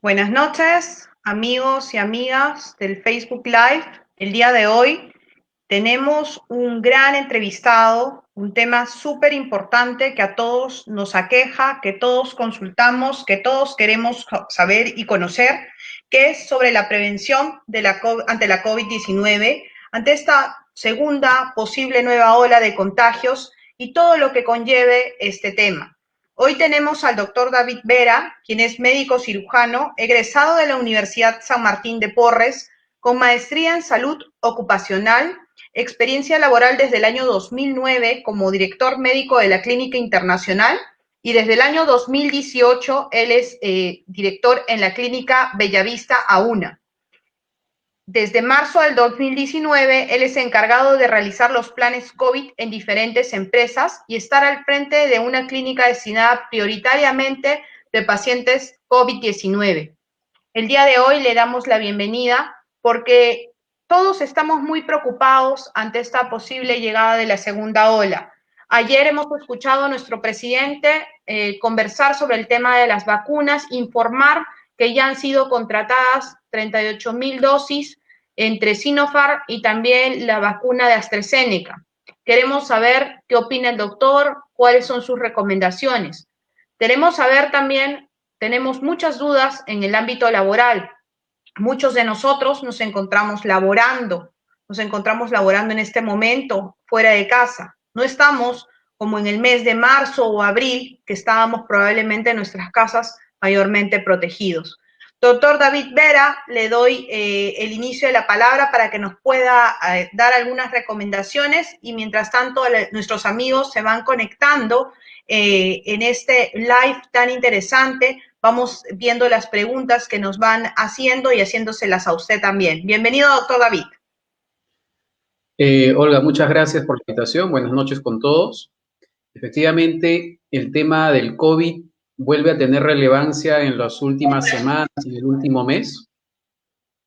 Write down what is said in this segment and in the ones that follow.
Buenas noches, amigos y amigas del Facebook Live. El día de hoy tenemos un gran entrevistado, un tema súper importante que a todos nos aqueja, que todos consultamos, que todos queremos saber y conocer, que es sobre la prevención de ante la COVID-19, ante esta segunda posible nueva ola de contagios y todo lo que conlleve este tema. Hoy tenemos al doctor David Vera, quien es médico cirujano, egresado de la Universidad San Martín de Porres, con maestría en salud ocupacional, experiencia laboral desde el año 2009 como director médico de la Clínica Internacional y desde el año 2018 él es director en la Clínica Bellavista AUNA. Desde marzo del 2019, él es encargado de realizar los planes COVID en diferentes empresas y estar al frente de una clínica destinada prioritariamente de pacientes COVID-19. El día de hoy le damos la bienvenida porque todos estamos muy preocupados ante esta posible llegada de la segunda ola. Ayer hemos escuchado a nuestro presidente conversar sobre el tema de las vacunas, informar que ya han sido contratadas 38,000 dosis entre Sinopharm y también la vacuna de AstraZeneca. Queremos saber qué opina el doctor, cuáles son sus recomendaciones. Queremos saber también, tenemos muchas dudas en el ámbito laboral. Muchos de nosotros nos encontramos laborando en este momento fuera de casa. No estamos como en el mes de marzo o abril, que estábamos probablemente en nuestras casas mayormente protegidos. Doctor David Vera, le doy el inicio de la palabra para que nos pueda dar algunas recomendaciones y mientras tanto nuestros amigos se van conectando en este live tan interesante. Vamos viendo las preguntas que nos van haciendo y haciéndoselas a usted también. Bienvenido, doctor David. Olga, muchas gracias por la invitación. Buenas noches con todos. Efectivamente, el tema del COVID vuelve a tener relevancia en las últimas semanas y el último mes,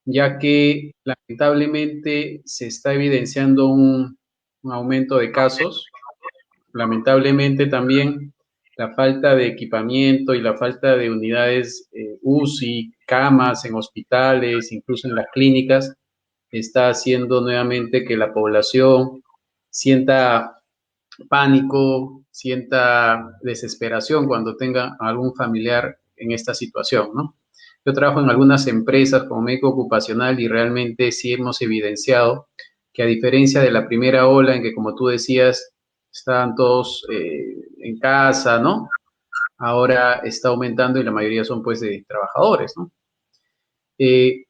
ya que lamentablemente se está evidenciando un aumento de casos. Lamentablemente también la falta de equipamiento y la falta de unidades UCI, camas en hospitales, incluso en las clínicas, está haciendo nuevamente que la población sienta pánico, sienta desesperación cuando tenga algún familiar en esta situación, ¿no? Yo trabajo en algunas empresas como médico ocupacional y realmente sí hemos evidenciado que a diferencia de la primera ola en que, como tú decías, estaban todos en casa, ¿no? Ahora está aumentando y la mayoría son pues de trabajadores, ¿no? Eh,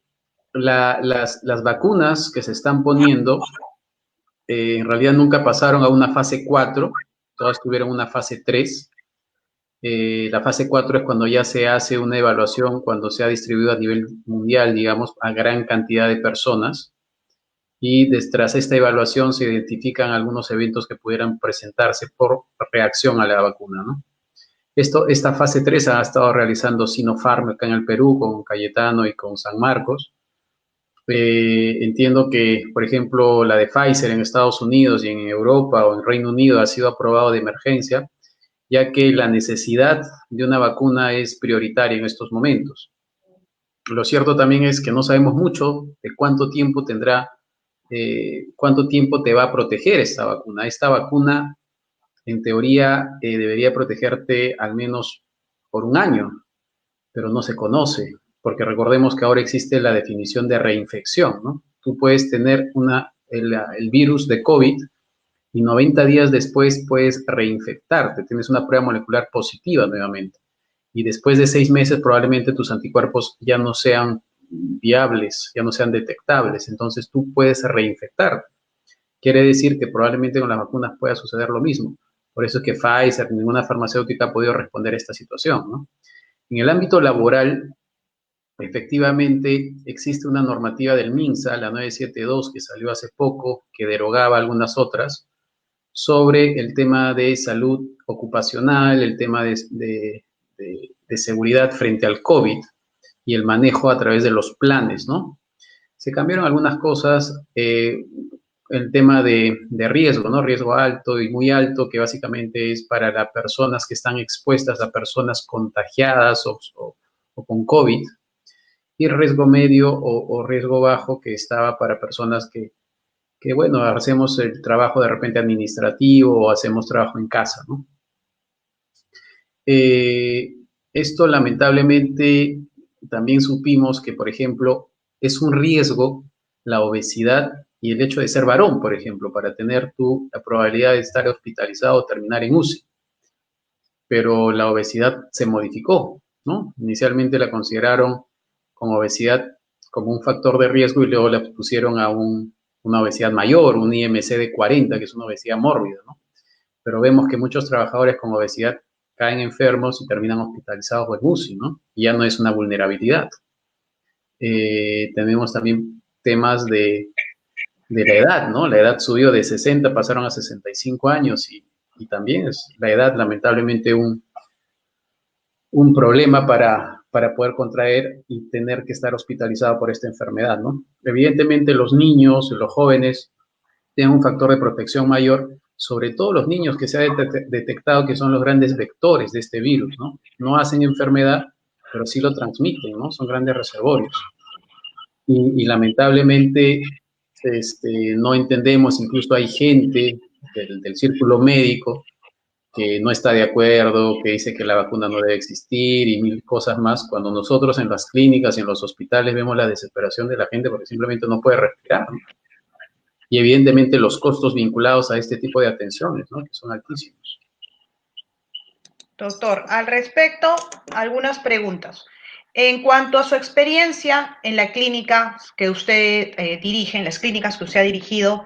las vacunas que se están poniendo en realidad nunca pasaron a una fase 4, todas tuvieron una fase 3. La fase 4 es cuando ya se hace una evaluación, cuando se ha distribuido a nivel mundial, digamos, a gran cantidad de personas. Y tras esta evaluación se identifican algunos eventos que pudieran presentarse por reacción a la vacuna, ¿no? Esta fase 3 ha estado realizando Sinopharm acá en el Perú con Cayetano y con San Marcos. Entiendo que, por ejemplo, la de Pfizer en Estados Unidos y en Europa o en Reino Unido ha sido aprobado de emergencia, ya que la necesidad de una vacuna es prioritaria en estos momentos. Lo cierto también es que no sabemos mucho de cuánto tiempo cuánto tiempo te va a proteger esta vacuna. Esta vacuna, en teoría, debería protegerte al menos por un año, pero no se conoce, porque recordemos que ahora existe la definición de reinfección, ¿no? Tú puedes tener el virus de COVID y 90 días después puedes reinfectarte, tienes una prueba molecular positiva nuevamente. Y después de 6 meses probablemente tus anticuerpos ya no sean viables, ya no sean detectables, entonces tú puedes reinfectarte. Quiere decir que probablemente con las vacunas pueda suceder lo mismo. Por eso es que Pfizer, ninguna farmacéutica ha podido responder a esta situación, ¿no? En el ámbito laboral, efectivamente, existe una normativa del MINSA, la 972, que salió hace poco, que derogaba algunas otras, sobre el tema de salud ocupacional, el tema de seguridad frente al COVID y el manejo a través de los planes, ¿no? Se cambiaron algunas cosas, el tema de riesgo, ¿no? Riesgo alto y muy alto, que básicamente es para las personas que están expuestas a personas contagiadas o con COVID. y riesgo medio o riesgo bajo, que estaba para personas que, bueno, hacemos el trabajo de repente administrativo o hacemos trabajo en casa, ¿no? Eh, Esto lamentablemente también supimos que, por ejemplo, es un riesgo la obesidad y el hecho de ser varón, por ejemplo, para tener tú la probabilidad de estar hospitalizado o terminar en UCI. Pero la obesidad se modificó, ¿no? Inicialmente la consideraron con obesidad como un factor de riesgo y luego la pusieron a una obesidad mayor, un IMC de 40, que es una obesidad mórbida, ¿no? Pero vemos que muchos trabajadores con obesidad caen enfermos y terminan hospitalizados o en UCI, ¿no? Y ya no es una vulnerabilidad. Tenemos también temas de la edad, ¿no? La edad subió de 60, pasaron a 65 años y también es la edad lamentablemente un problema para poder contraer y tener que estar hospitalizado por esta enfermedad, ¿no? Evidentemente los niños, los jóvenes, tienen un factor de protección mayor, sobre todo los niños que se ha detectado que son los grandes vectores de este virus, ¿no? No hacen enfermedad, pero sí lo transmiten, ¿no? Son grandes reservorios. Y lamentablemente no entendemos, incluso hay gente del círculo médico que no está de acuerdo, que dice que la vacuna no debe existir y mil cosas más, cuando nosotros en las clínicas y en los hospitales vemos la desesperación de la gente porque simplemente no puede respirar, ¿no? Y evidentemente los costos vinculados a este tipo de atenciones, ¿no? Que son altísimos. Doctor, al respecto, algunas preguntas. En cuanto a su experiencia en la clínica que usted dirige, en las clínicas que usted ha dirigido,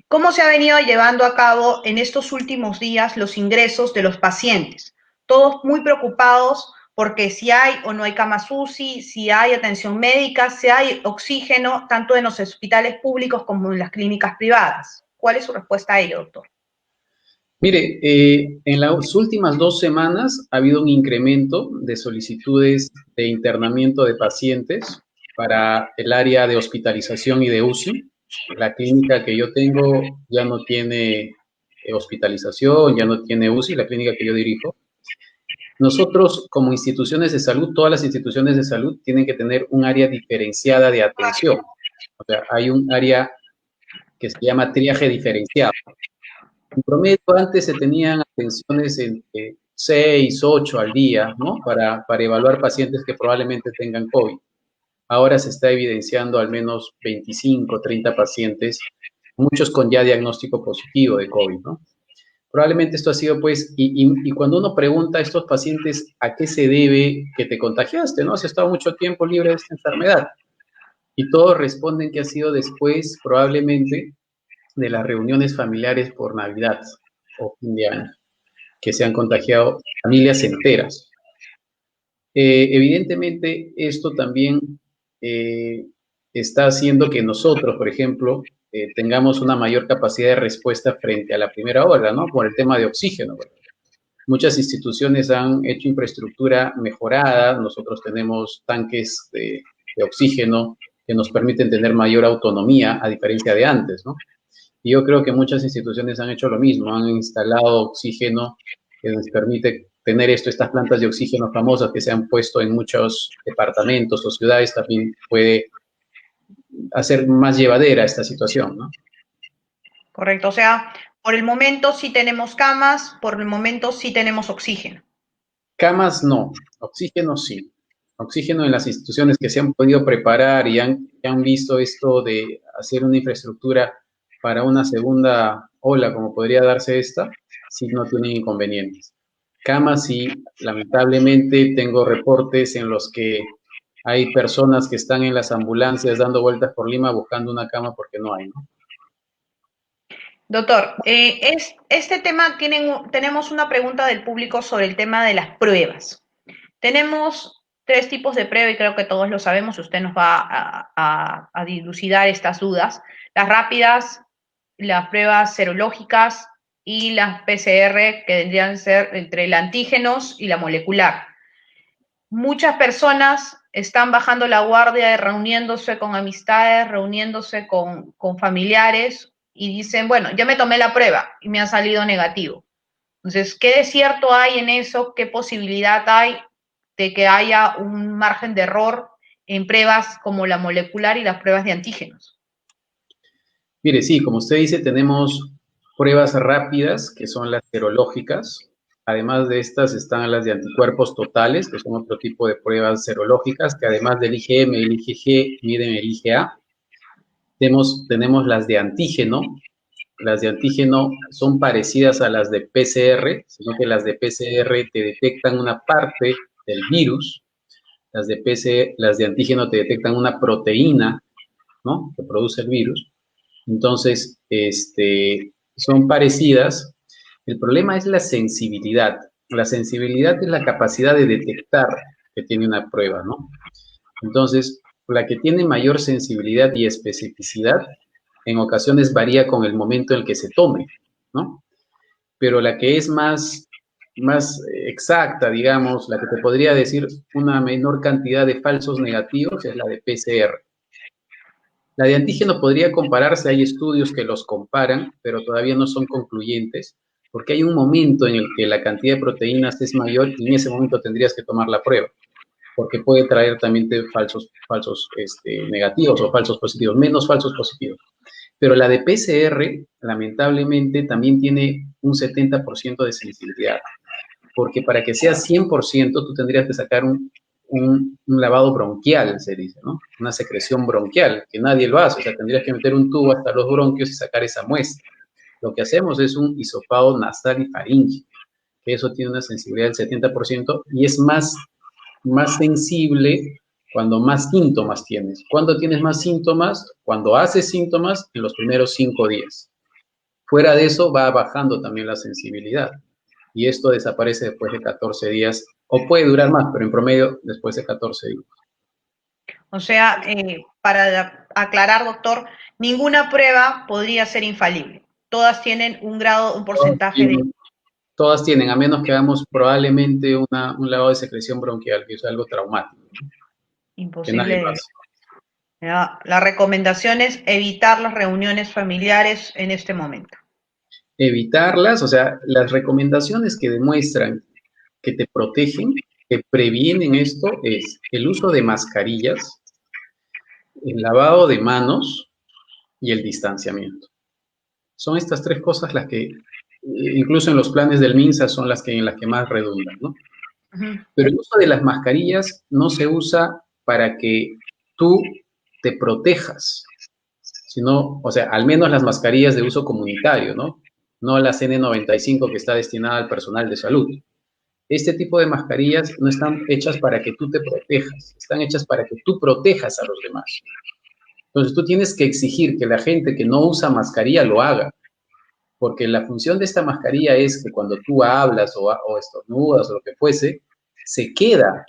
¿cómo se ha venido llevando a cabo en estos últimos días los ingresos de los pacientes? Todos muy preocupados porque si hay o no hay camas UCI, si hay atención médica, si hay oxígeno, tanto en los hospitales públicos como en las clínicas privadas. ¿Cuál es su respuesta a ello, doctor? Mire, en las últimas 2 semanas ha habido un incremento de solicitudes de internamiento de pacientes para el área de hospitalización y de UCI. La clínica que yo tengo ya no tiene hospitalización, ya no tiene UCI, la clínica que yo dirijo. Nosotros, como instituciones de salud, todas las instituciones de salud tienen que tener un área diferenciada de atención. O sea, hay un área que se llama triaje diferenciado. En promedio, antes se tenían atenciones entre 6, 8 al día, ¿no? Para evaluar pacientes que probablemente tengan COVID. Ahora se está evidenciando al menos 25, 30 pacientes, muchos con ya diagnóstico positivo de COVID, ¿no? Probablemente esto ha sido, pues, y cuando uno pregunta a estos pacientes a qué se debe que te contagiaste, ¿no? Has estado mucho tiempo libre de esta enfermedad. Y todos responden que ha sido después, probablemente, de las reuniones familiares por Navidad o fin de año, que se han contagiado familias enteras. Evidentemente, esto también eh, está haciendo que nosotros, por ejemplo, tengamos una mayor capacidad de respuesta frente a la primera ola, ¿no? Por el tema de oxígeno. Muchas instituciones han hecho infraestructura mejorada, nosotros tenemos tanques de oxígeno que nos permiten tener mayor autonomía a diferencia de antes, ¿no? Y yo creo que muchas instituciones han hecho lo mismo, han instalado oxígeno que les permite tener estas plantas de oxígeno famosas que se han puesto en muchos departamentos o ciudades, también puede hacer más llevadera esta situación, ¿no? Correcto, o sea, por el momento sí tenemos camas, por el momento sí tenemos oxígeno. Camas no, oxígeno sí. Oxígeno en las instituciones que se han podido preparar y han visto esto de hacer una infraestructura para una segunda ola, como podría darse esta, sí no tienen inconvenientes. Camas sí, lamentablemente tengo reportes en los que hay personas que están en las ambulancias dando vueltas por Lima buscando una cama porque no hay, ¿no? Doctor, este tema tenemos una pregunta del público sobre el tema de las pruebas. Tenemos tres tipos de prueba y creo que todos lo sabemos, usted nos va a dilucidar estas dudas. Las rápidas, las pruebas serológicas y las PCR, que tendrían que ser entre el antígenos y la molecular. Muchas personas están bajando la guardia, reuniéndose con amistades, reuniéndose con familiares y dicen, bueno, ya me tomé la prueba y me ha salido negativo. Entonces, ¿qué de cierto hay en eso? ¿Qué posibilidad hay de que haya un margen de error en pruebas como la molecular y las pruebas de antígenos? Mire, sí, como usted dice, tenemos pruebas rápidas, que son las serológicas. Además de estas están las de anticuerpos totales, que son otro tipo de pruebas serológicas, que además del IgM y el IgG miden el IgA. Tenemos las de antígeno. Las de antígeno son parecidas a las de PCR, sino que las de PCR te detectan una parte del virus. Las de antígeno te detectan una proteína, ¿no?, que produce el virus. Entonces, son parecidas. El problema es la sensibilidad. La sensibilidad es la capacidad de detectar que tiene una prueba, ¿no? Entonces, la que tiene mayor sensibilidad y especificidad en ocasiones varía con el momento en el que se tome, ¿no? Pero la que es más exacta, digamos, la que te podría decir una menor cantidad de falsos negativos es la de PCR. La de antígeno podría compararse, hay estudios que los comparan, pero todavía no son concluyentes, porque hay un momento en el que la cantidad de proteínas es mayor y en ese momento tendrías que tomar la prueba, porque puede traer también falsos negativos o falsos positivos, menos falsos positivos. Pero la de PCR, lamentablemente, también tiene un 70% de sensibilidad, porque para que sea 100% tú tendrías que sacar un lavado bronquial, se dice, ¿no? Una secreción bronquial, que nadie lo hace, o sea, tendrías que meter un tubo hasta los bronquios y sacar esa muestra. Lo que hacemos es un hisopado nasal y faríngeo, que eso tiene una sensibilidad del 70% y es más sensible cuando más síntomas tienes. ¿Cuándo tienes más síntomas? Cuando haces síntomas en los primeros 5 días. Fuera de eso va bajando también la sensibilidad y esto desaparece después de 14 días o puede durar más, pero en promedio después de 14 días. O sea, para aclarar, doctor, ninguna prueba podría ser infalible. Todas tienen un grado, un porcentaje de... Todas tienen, a menos que hagamos probablemente un lavado de secreción bronquial, que es algo traumático, ¿no?, que nadie lo Imposible. hace. La recomendación es evitar las reuniones familiares en este momento. Evitarlas, o sea, las recomendaciones que demuestran que te protegen, que previenen esto, es el uso de mascarillas, el lavado de manos y el distanciamiento. Son estas tres cosas las que, incluso en los planes del MINSA, son en las que más redundan, ¿no? Ujú. Pero el uso de las mascarillas no se usa para que tú te protejas, sino, o sea, al menos las mascarillas de uso comunitario, ¿no? No las N95 que está destinada al personal de salud. Este tipo de mascarillas no están hechas para que tú te protejas, están hechas para que tú protejas a los demás. Entonces tú tienes que exigir que la gente que no usa mascarilla lo haga, porque la función de esta mascarilla es que cuando tú hablas o estornudas o lo que fuese, se queda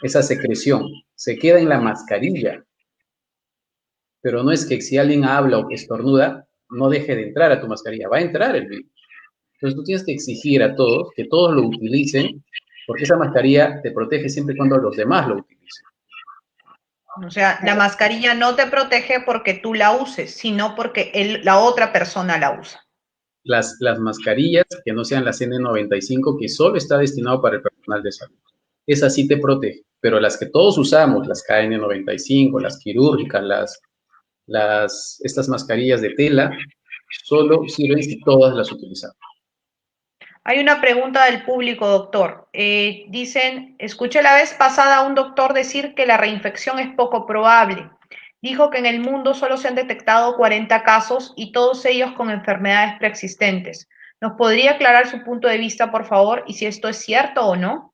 esa secreción, se queda en la mascarilla, pero no es que si alguien habla o estornuda, no deje de entrar a tu mascarilla, va a entrar el virus. Entonces tú tienes que exigir a todos que todos lo utilicen, porque esa mascarilla te protege siempre y cuando los demás lo utilicen. O sea, la mascarilla no te protege porque tú la uses, sino porque la otra persona la usa. Las mascarillas que no sean las N95, que solo está destinado para el personal de salud. Esa sí te protege, pero las que todos usamos, las KN95, las quirúrgicas, estas mascarillas de tela, solo sirven si todas las utilizamos. Hay una pregunta del público, doctor. Dicen, escuché la vez pasada a un doctor decir que la reinfección es poco probable. Dijo que en el mundo solo se han detectado 40 casos y todos ellos con enfermedades preexistentes. ¿Nos podría aclarar su punto de vista, por favor, y si esto es cierto o no?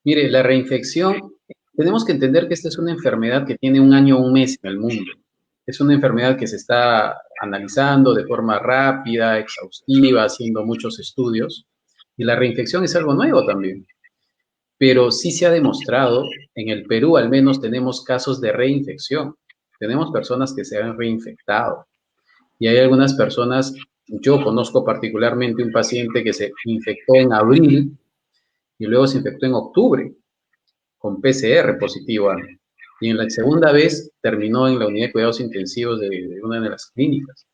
Mire, la reinfección, tenemos que entender que esta es una enfermedad que tiene 1 año o 1 mes en el mundo. Es una enfermedad que se está analizando de forma rápida, exhaustiva, haciendo muchos estudios. Y la reinfección es algo nuevo también. Pero sí se ha demostrado, en el Perú al menos tenemos casos de reinfección. Tenemos personas que se han reinfectado. Y hay algunas personas, yo conozco particularmente un paciente que se infectó en abril y luego se infectó en octubre con PCR positiva. Y en la segunda vez terminó en la unidad de cuidados intensivos de una de las clínicas.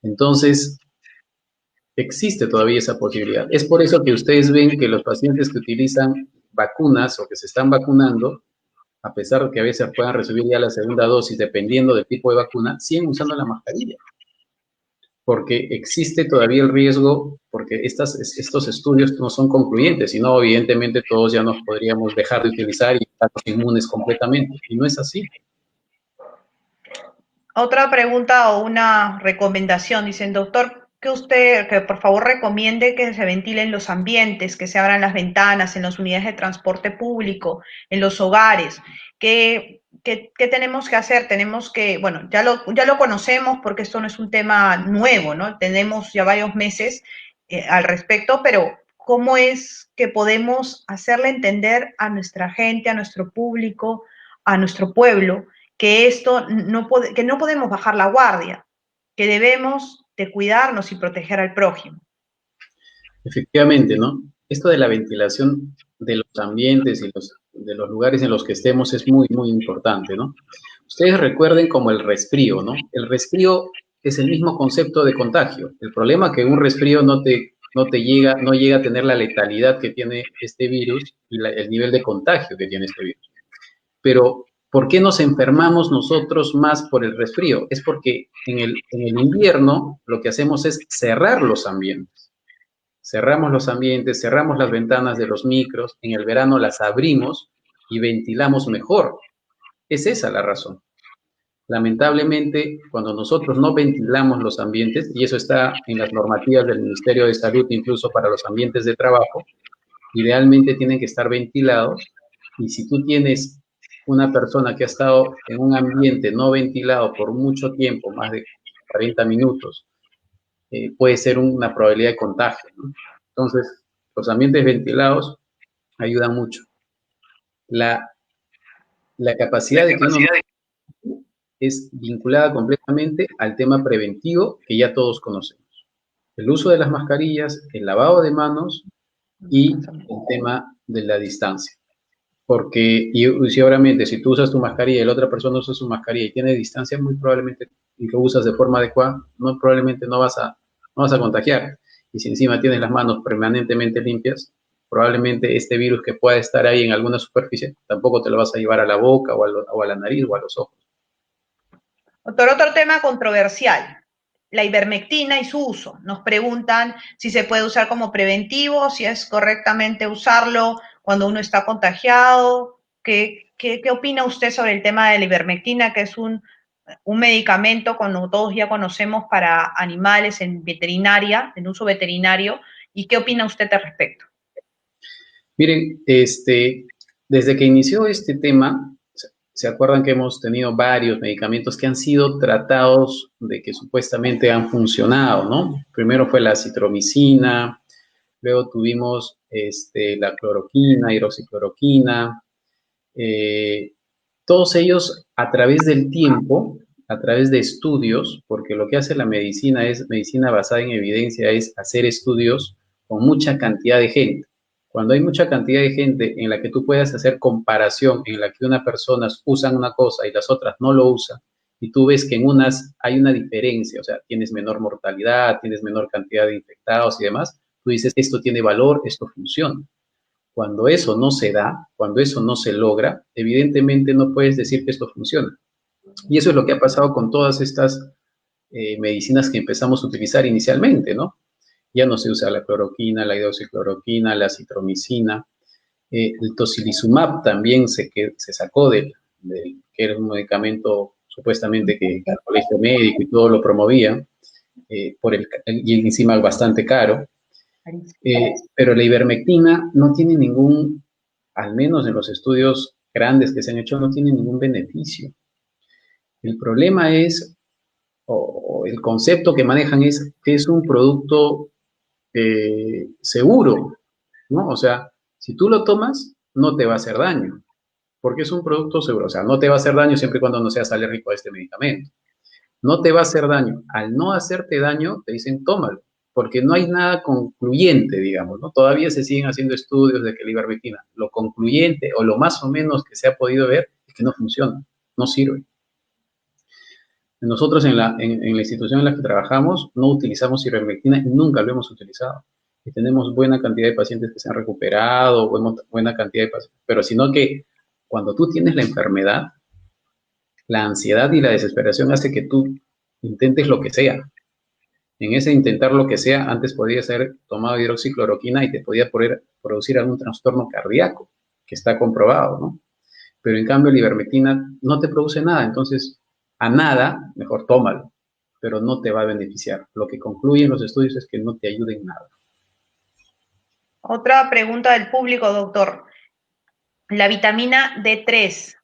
Entonces, existe todavía esa posibilidad. Es por eso que ustedes ven que los pacientes que utilizan vacunas o que se están vacunando a pesar de que a veces puedan recibir ya la segunda dosis, dependiendo del tipo de vacuna, siguen usando la mascarilla, porque existe todavía el riesgo, porque estos estudios no son concluyentes, sino evidentemente todos ya nos podríamos dejar de utilizar y estar inmunes completamente, y no es así. Otra pregunta o una recomendación. Dicen, doctor, que por favor recomiende que se ventilen los ambientes, que se abran las ventanas en las unidades de transporte público, en los hogares. ¿Qué tenemos que hacer? Tenemos que, bueno, ya lo conocemos porque esto no es un tema nuevo, ¿no? Tenemos ya varios meses al respecto, pero ¿cómo es que podemos hacerle entender a nuestra gente, a nuestro público, a nuestro pueblo, que que no podemos bajar la guardia, que debemos de cuidarnos y proteger al prójimo? Efectivamente, ¿no? Esto de la ventilación de los ambientes y de los lugares en los que estemos es muy, muy importante, ¿no? Ustedes recuerden como el resfrío, ¿no? El resfrío es el mismo concepto de contagio. El problema es que un resfrío no llega a tener la letalidad que tiene este virus y el nivel de contagio que tiene este virus. Pero, ¿por qué nos enfermamos nosotros más por el resfrío? Es porque en el invierno lo que hacemos es cerrar los ambientes. Cerramos los ambientes, cerramos las ventanas de los micros, en el verano las abrimos y ventilamos mejor. Es esa la razón. Lamentablemente, cuando nosotros no ventilamos los ambientes, y eso está en las normativas del Ministerio de Salud, incluso para los ambientes de trabajo, idealmente tienen que estar ventilados, y si tú tienes una persona que ha estado en un ambiente no ventilado por mucho tiempo, más de 40 minutos, puede ser una probabilidad de contagio, ¿no? Entonces, los ambientes ventilados ayudan mucho. La, la capacidad de que uno es vinculada completamente al tema preventivo que ya todos conocemos. El uso de las mascarillas, el lavado de manos y el tema de la distancia. Porque, y seguramente, si tú usas tu mascarilla y la otra persona usa su mascarilla y tiene distancia, muy probablemente, y lo usas de forma adecuada, probablemente no vas a contagiar. Y si encima tienes las manos permanentemente limpias, probablemente este virus que pueda estar ahí en alguna superficie, tampoco te lo vas a llevar a la boca o a la nariz o a los ojos. Doctor, otro tema controversial, la ivermectina y su uso. Nos preguntan si se puede usar como preventivo, si es correctamente usarlo cuando uno está contagiado. ¿Qué opina usted sobre el tema de la ivermectina, que es un medicamento, como todos ya conocemos, para animales en veterinaria, en uso veterinario? ¿Y qué opina usted al respecto? Miren, desde que inició este tema, se acuerdan que hemos tenido varios medicamentos que han sido tratados de que supuestamente han funcionado, ¿no? Primero fue la citromicina, luego tuvimos la cloroquina, hidroxicloroquina, todos ellos a través del tiempo, a través de estudios, porque lo que hace la medicina es medicina basada en evidencia, es hacer estudios con mucha cantidad de gente. Cuando hay mucha cantidad de gente en la que tú puedas hacer comparación, en la que unas personas usan una cosa y las otras no lo usan, y tú ves que en unas hay una diferencia, o sea, tienes menor mortalidad, tienes menor cantidad de infectados y demás, tú dices, esto tiene valor, esto funciona. Cuando eso no se da, cuando eso no se logra, evidentemente no puedes decir que esto funciona. Y eso es lo que ha pasado con todas estas medicinas que empezamos a utilizar inicialmente, ¿no? Ya no se usa la cloroquina, la hidroxicloroquina, la citromicina. El tocilizumab también se sacó que era un medicamento supuestamente que el colegio médico y todo lo promovía, y encima bastante caro. Pero la ivermectina no tiene ningún, al menos en los estudios grandes que se han hecho, no tiene ningún beneficio. El problema es, o el concepto que manejan es que es un producto seguro, ¿no? O sea, si tú lo tomas, no te va a hacer daño, porque es un producto seguro. O sea, no te va a hacer daño siempre y cuando no seas alérgico a este medicamento. No te va a hacer daño. Al no hacerte daño, te dicen tómalo, porque no hay nada concluyente, digamos, ¿no? Todavía se siguen haciendo estudios de que la ivermectina, lo concluyente o lo más o menos que se ha podido ver es que no funciona, no sirve. Nosotros en la institución en la que trabajamos no utilizamos ivermectina y nunca lo hemos utilizado. Y tenemos buena cantidad de pacientes que se han recuperado, buena cantidad de pacientes, pero sino que Cuando tú tienes la enfermedad, la ansiedad y la desesperación hace que tú intentes lo que sea. En ese intentar lo que sea, antes podías haber tomado hidroxicloroquina y te podía producir algún trastorno cardíaco, que está comprobado, ¿no? Pero en cambio la ivermectina no te produce nada, entonces a nada, mejor tómalo, pero no te va a beneficiar. Lo que concluyen los estudios es que no te ayuda en nada. Otra pregunta del público, doctor. La vitamina D3,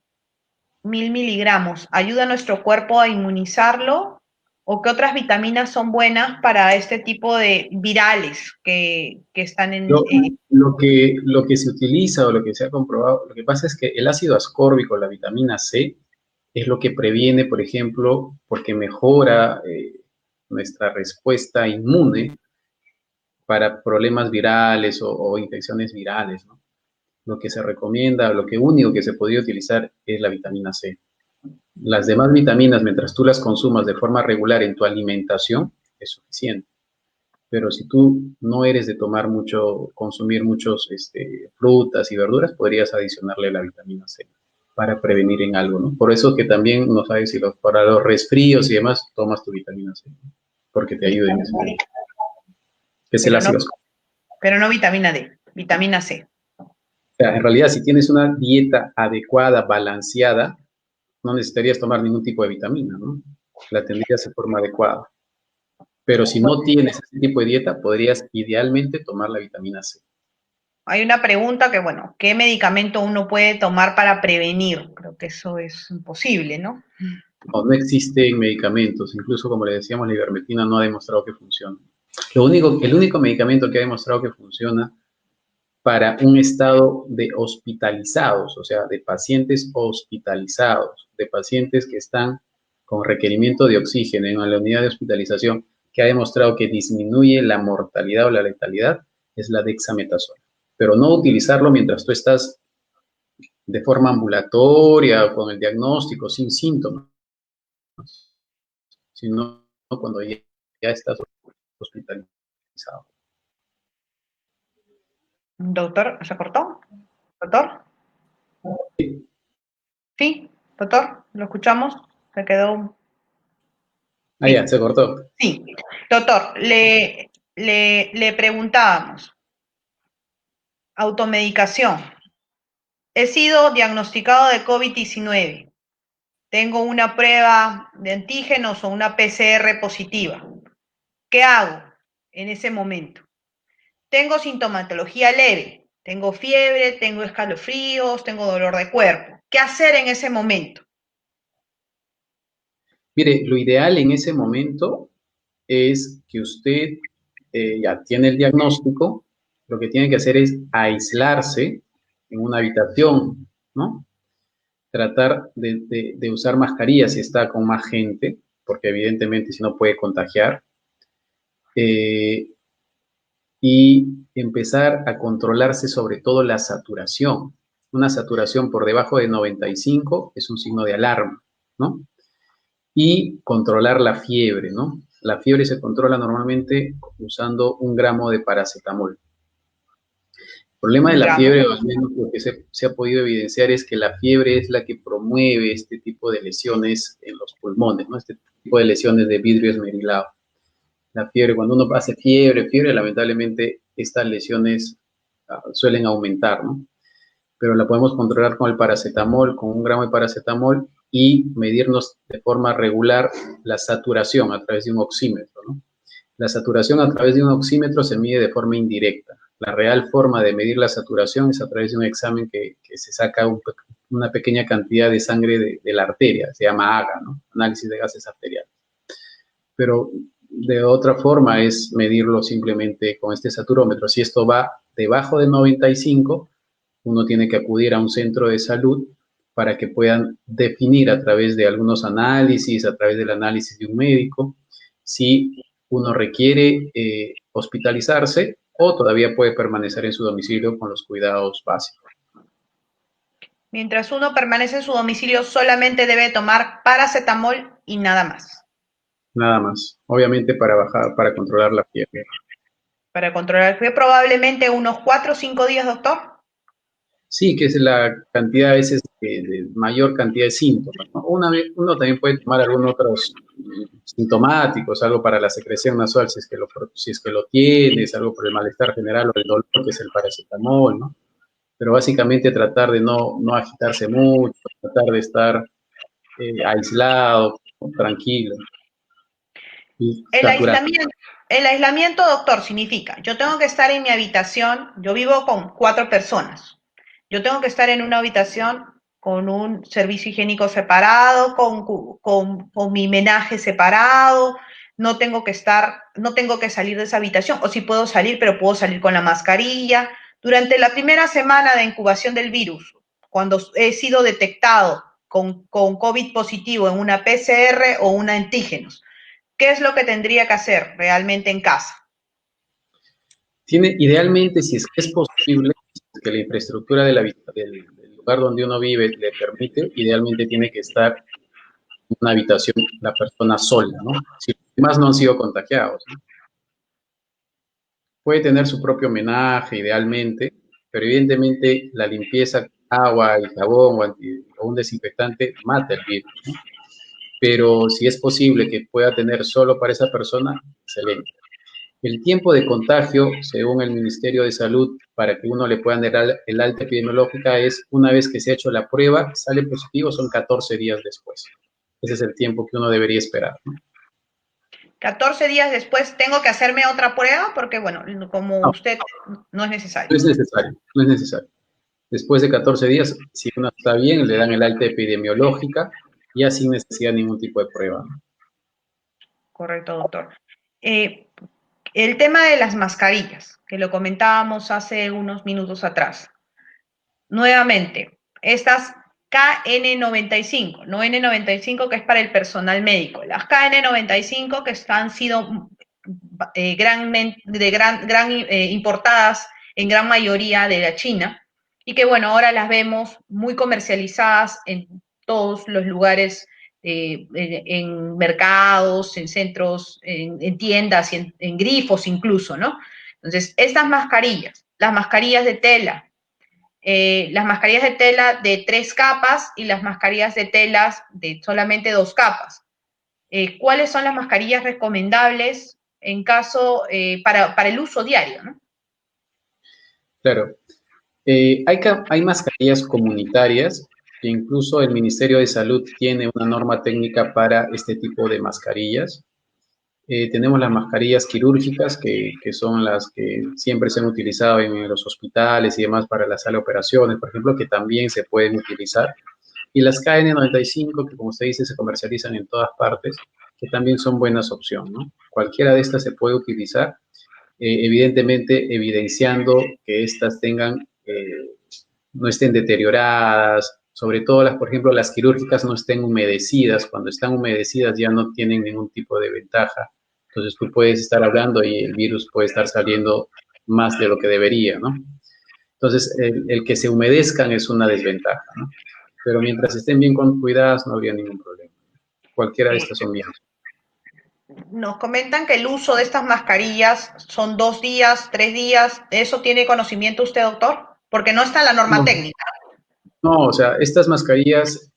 1000 miligramos, ¿ayuda a nuestro cuerpo a inmunizarlo? ¿O qué otras vitaminas son buenas para este tipo de virales que están en... Lo que se utiliza o lo que se ha comprobado, lo que pasa es que el ácido ascórbico, la vitamina C, es lo que previene, por ejemplo, porque mejora nuestra respuesta inmune para problemas virales o infecciones virales, ¿no? Lo que se recomienda, lo que único que se podría utilizar es la vitamina C. Las demás vitaminas, mientras tú las consumas de forma regular en tu alimentación, es suficiente. Pero si tú no eres de tomar mucho, consumir muchos frutas y verduras, podrías adicionarle la vitamina C para prevenir en algo, ¿no? Por eso que también, no sabes si para los resfríos y demás, tomas tu vitamina C, ¿no? Porque te ayuda en eso, que es el Pero no, ácido ascórbico. pero no vitamina D, vitamina C. O sea, en realidad, si tienes una dieta adecuada, balanceada, no necesitarías tomar ningún tipo de vitamina, ¿no? La tendrías de forma adecuada. Pero si no tienes ese tipo de dieta, podrías idealmente tomar la vitamina C. Hay una pregunta que, bueno, ¿qué medicamento uno puede tomar para prevenir? Creo que eso es imposible, ¿no? No existen medicamentos, incluso como le decíamos, la ivermectina no ha demostrado que funcione. El único medicamento que ha demostrado que funciona para un estado de hospitalizados, o sea, de pacientes hospitalizados, de pacientes que están con requerimiento de oxígeno en la unidad de hospitalización, que ha demostrado que disminuye la mortalidad o la letalidad, es la dexametasona. Pero no utilizarlo mientras tú estás de forma ambulatoria, con el diagnóstico, sin síntomas, sino cuando ya estás hospitalizado. Doctor, ¿se cortó? ¿Doctor? Sí, doctor, ¿lo escuchamos? Se quedó. Ah, Sí, ya, se cortó. sí. Doctor, le preguntábamos, automedicación. He sido diagnosticado de COVID-19. Tengo una prueba de antígenos o una PCR positiva. ¿Qué hago en ese momento? Tengo sintomatología leve, tengo fiebre, tengo escalofríos, tengo dolor de cuerpo. ¿Qué hacer en ese momento? Mire, lo ideal en ese momento es que usted ya tiene el diagnóstico, lo que tiene que hacer es aislarse en una habitación, ¿no? Tratar de usar mascarilla si está con más gente, porque evidentemente si no puede contagiar, eh, y empezar a controlarse sobre todo la saturación. Una saturación por debajo de 95 es un signo de alarma, ¿no? Y controlar la fiebre, ¿no? La fiebre se controla normalmente usando 1 gramo de paracetamol. El problema de Un la gramo. fiebre, o al menos lo que se ha podido evidenciar, es que la fiebre es la que promueve este tipo de lesiones en los pulmones, ¿no? Este tipo de lesiones de vidrio esmerilado. La fiebre, cuando uno hace fiebre, lamentablemente estas lesiones suelen aumentar, ¿no? Pero la podemos controlar con el paracetamol, con 1 gramo de paracetamol y medirnos de forma regular la saturación a través de un oxímetro, ¿no? La saturación a través de un oxímetro se mide de forma indirecta. La real forma de medir la saturación es a través de un examen que se saca una pequeña cantidad de sangre de la arteria, se llama AGA, ¿no? Análisis de gases arteriales. Pero de otra forma es medirlo simplemente con este saturómetro. Si esto va debajo de 95, uno tiene que acudir a un centro de salud para que puedan definir a través de algunos análisis, a través del análisis de un médico, si uno requiere hospitalizarse o todavía puede permanecer en su domicilio con los cuidados básicos. Mientras uno permanece en su domicilio, solamente debe tomar paracetamol y nada más. Nada más, obviamente para controlar la fiebre. Para controlar el frío, probablemente unos 4 o 5 días, doctor. Sí, que es la cantidad a veces de mayor cantidad de síntomas, ¿no? Uno también puede tomar algunos otros sintomáticos, algo para la secreción nasal si es que lo tienes, algo por el malestar general o el dolor, que es el paracetamol, ¿no? Pero básicamente tratar de no agitarse mucho, tratar de estar aislado, tranquilo y El saturado. aislamiento, el aislamiento, doctor, significa, yo tengo que estar en mi habitación, yo vivo con 4 personas, yo tengo que estar en una habitación con un servicio higiénico separado, con mi menaje separado, no tengo que salir de esa habitación, o sí puedo salir, pero puedo salir con la mascarilla. Durante la primera semana de incubación del virus, cuando he sido detectado con COVID positivo en una PCR o un antígenos, ¿qué es lo que tendría que hacer realmente en casa? Idealmente, si es que es posible, si es que la infraestructura del lugar donde uno vive le permite, idealmente tiene que estar en una habitación la persona sola, ¿no? Si los demás no han sido contagiados, ¿no? Puede tener su propio homenaje, idealmente, pero evidentemente la limpieza con agua y jabón o un desinfectante mata el virus, ¿no? Pero si es posible que pueda tener solo para esa persona, excelente. El tiempo de contagio, según el Ministerio de Salud, para que uno le puedan dar el alta epidemiológica es una vez que se ha hecho la prueba, sale positivo, son 14 días después. Ese es el tiempo que uno debería esperar, ¿no? 14 días después tengo que hacerme otra prueba porque, bueno, como No, usted no es no necesario. es necesario, no es necesario. Después de 14 días, si uno está bien, le dan el alta epidemiológica, ya sin necesidad de ningún tipo de prueba, ¿no? Correcto, doctor. Eh, el tema de las mascarillas, que lo comentábamos hace unos minutos atrás. Nuevamente, estas KN95, no N95 que es para el personal médico, las KN95 que han sido importadas en gran mayoría de la China y que bueno, ahora las vemos muy comercializadas en todos los lugares, en mercados, en centros, en tiendas y en grifos incluso, ¿no? Entonces, estas mascarillas, las mascarillas de tela, las mascarillas de tela de 3 capas y las mascarillas de telas de solamente 2 capas. ¿Cuáles son las mascarillas recomendables en caso para el uso diario, ¿no? Claro. Hay mascarillas comunitarias que incluso el Ministerio de Salud tiene una norma técnica para este tipo de mascarillas. Tenemos las mascarillas quirúrgicas, que son las que siempre se han utilizado en los hospitales y demás para la sala de operaciones, por ejemplo, que también se pueden utilizar. Y las KN95, que como usted dice, se comercializan en todas partes, que también son buenas opciones, ¿no? Cualquiera de estas se puede utilizar, evidentemente evidenciando que estas no estén deterioradas, sobre todo por ejemplo, las quirúrgicas no estén humedecidas. Cuando están humedecidas ya no tienen ningún tipo de ventaja. Entonces tú puedes estar hablando y el virus puede estar saliendo más de lo que debería, ¿no? Entonces, el que se humedezcan es una desventaja, ¿no? Pero mientras estén bien cuidadas, no habría ningún problema. Cualquiera de Eh, estas son bien. nos comentan que el uso de estas mascarillas son 2 días, 3 días. ¿Eso tiene conocimiento usted, doctor? Porque no está en la norma No, técnica. no, o sea, estas mascarillas,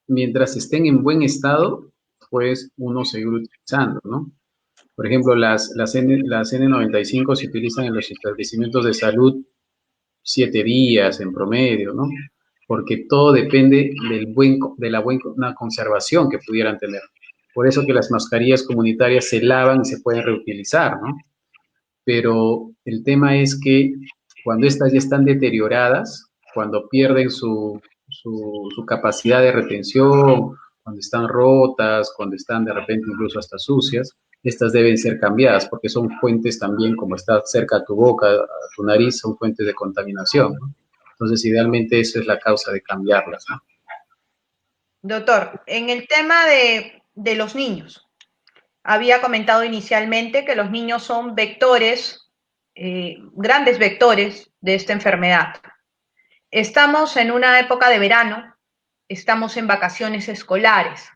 mientras estén en buen estado, pues uno seguir utilizando, ¿no? Por ejemplo, las N95 se utilizan en los establecimientos de salud 7 días en promedio, ¿no? Porque todo depende de la buena conservación que pudieran tener. Por eso que las mascarillas comunitarias se lavan y se pueden reutilizar, ¿no? Pero el tema es que cuando estas ya están deterioradas, cuando pierden su capacidad de retención, cuando están rotas, cuando están de repente incluso hasta sucias, estas deben ser cambiadas porque son fuentes también, como está cerca a tu boca, a tu nariz, son fuentes de contaminación, ¿no? Entonces, idealmente eso es la causa de cambiarlas, ¿no? Doctor, en el tema de los niños, había comentado inicialmente que los niños son vectores, grandes vectores de esta enfermedad. Estamos en una época de verano, estamos en vacaciones escolares.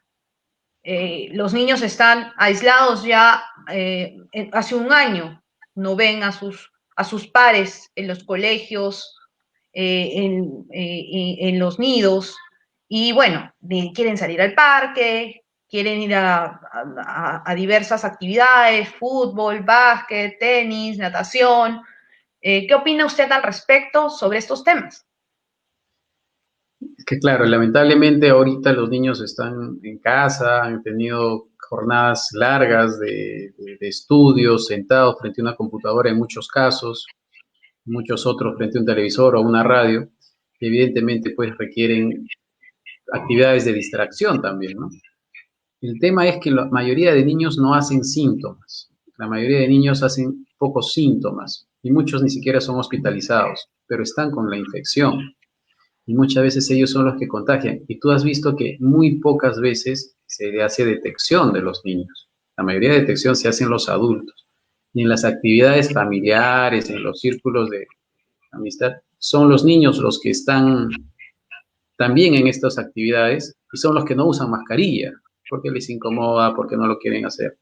Los niños están aislados ya hace un año, no ven a sus pares en los colegios, en los nidos y bueno, quieren salir al parque, quieren ir a diversas actividades, fútbol, básquet, tenis, natación. ¿Qué opina usted al respecto sobre estos temas? Es que claro, lamentablemente ahorita los niños están en casa, han tenido jornadas largas de estudios, sentados frente a una computadora en muchos casos, muchos otros frente a un televisor o una radio, y evidentemente pues requieren actividades de distracción también, ¿no? El tema es que la mayoría de niños no hacen síntomas, la mayoría de niños hacen pocos síntomas y muchos ni siquiera son hospitalizados, pero están con la infección y muchas veces ellos son los que contagian. Y tú has visto que muy pocas veces se le hace detección de los niños. La mayoría de detección se hace en los adultos. Y en las actividades familiares, en los círculos de amistad, son los niños los que están también en estas actividades y son los que no usan mascarilla porque les incomoda, porque no lo quieren hacer.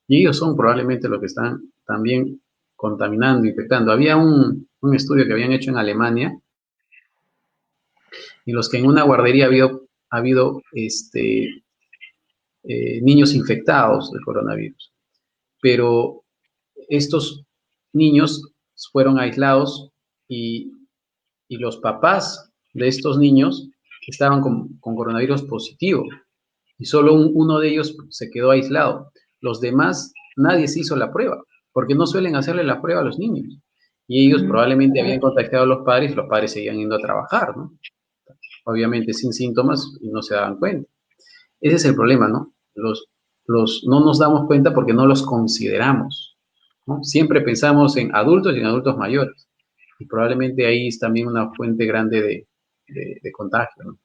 Y ellos son probablemente los que están también contaminando, infectando. Había un estudio que habían hecho en Alemania en los que en una guardería ha habido niños infectados de coronavirus, pero estos niños fueron aislados y, y los papás de estos niños estaban con coronavirus positivo y solo uno de ellos se quedó aislado. Los demás, nadie se hizo la prueba, porque no suelen hacerle la prueba a los niños. Y ellos probablemente habían contagiado a los padres seguían yendo a trabajar, ¿no? Obviamente sin síntomas y no se daban cuenta. Ese es el problema, ¿no? No nos damos cuenta porque no los consideramos, ¿no? Siempre pensamos en adultos y en adultos mayores. Y probablemente ahí es también una fuente grande de contagio, ¿no?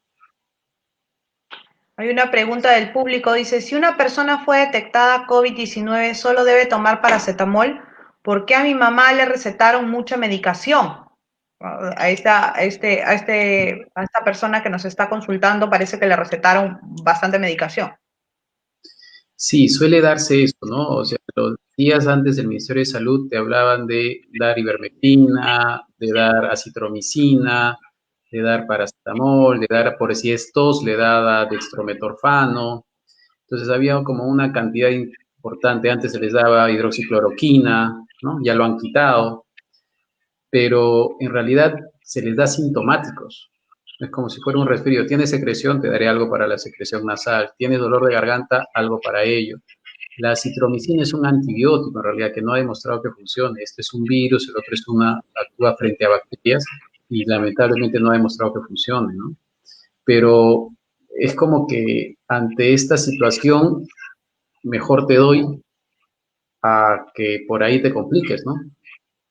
Hay una pregunta del público, dice, si una persona fue detectada COVID-19, ¿solo debe tomar paracetamol? ¿Por qué a mi mamá le recetaron mucha medicación? A esta persona que nos está consultando parece que le recetaron bastante medicación. Sí, suele darse eso, ¿no? O sea, los días antes del Ministerio de Salud te hablaban de dar ivermectina, de dar acitromicina, de dar paracetamol, de dar, por si es tos, le daba dextrometorfano. Entonces había como una cantidad importante, antes se les daba hidroxicloroquina, ¿no? Ya lo han quitado, pero en realidad se les da sintomáticos. Es como si fuera un resfrío. Tienes secreción, te daré algo para la secreción nasal. Tienes dolor de garganta, algo para ello. La citromicina es un antibiótico en realidad que no ha demostrado que funcione. Este es un virus, el otro es actúa frente a bacterias y lamentablemente no ha demostrado que funcione, ¿no? Pero es como que ante esta situación mejor te doy a que por ahí te compliques, ¿no?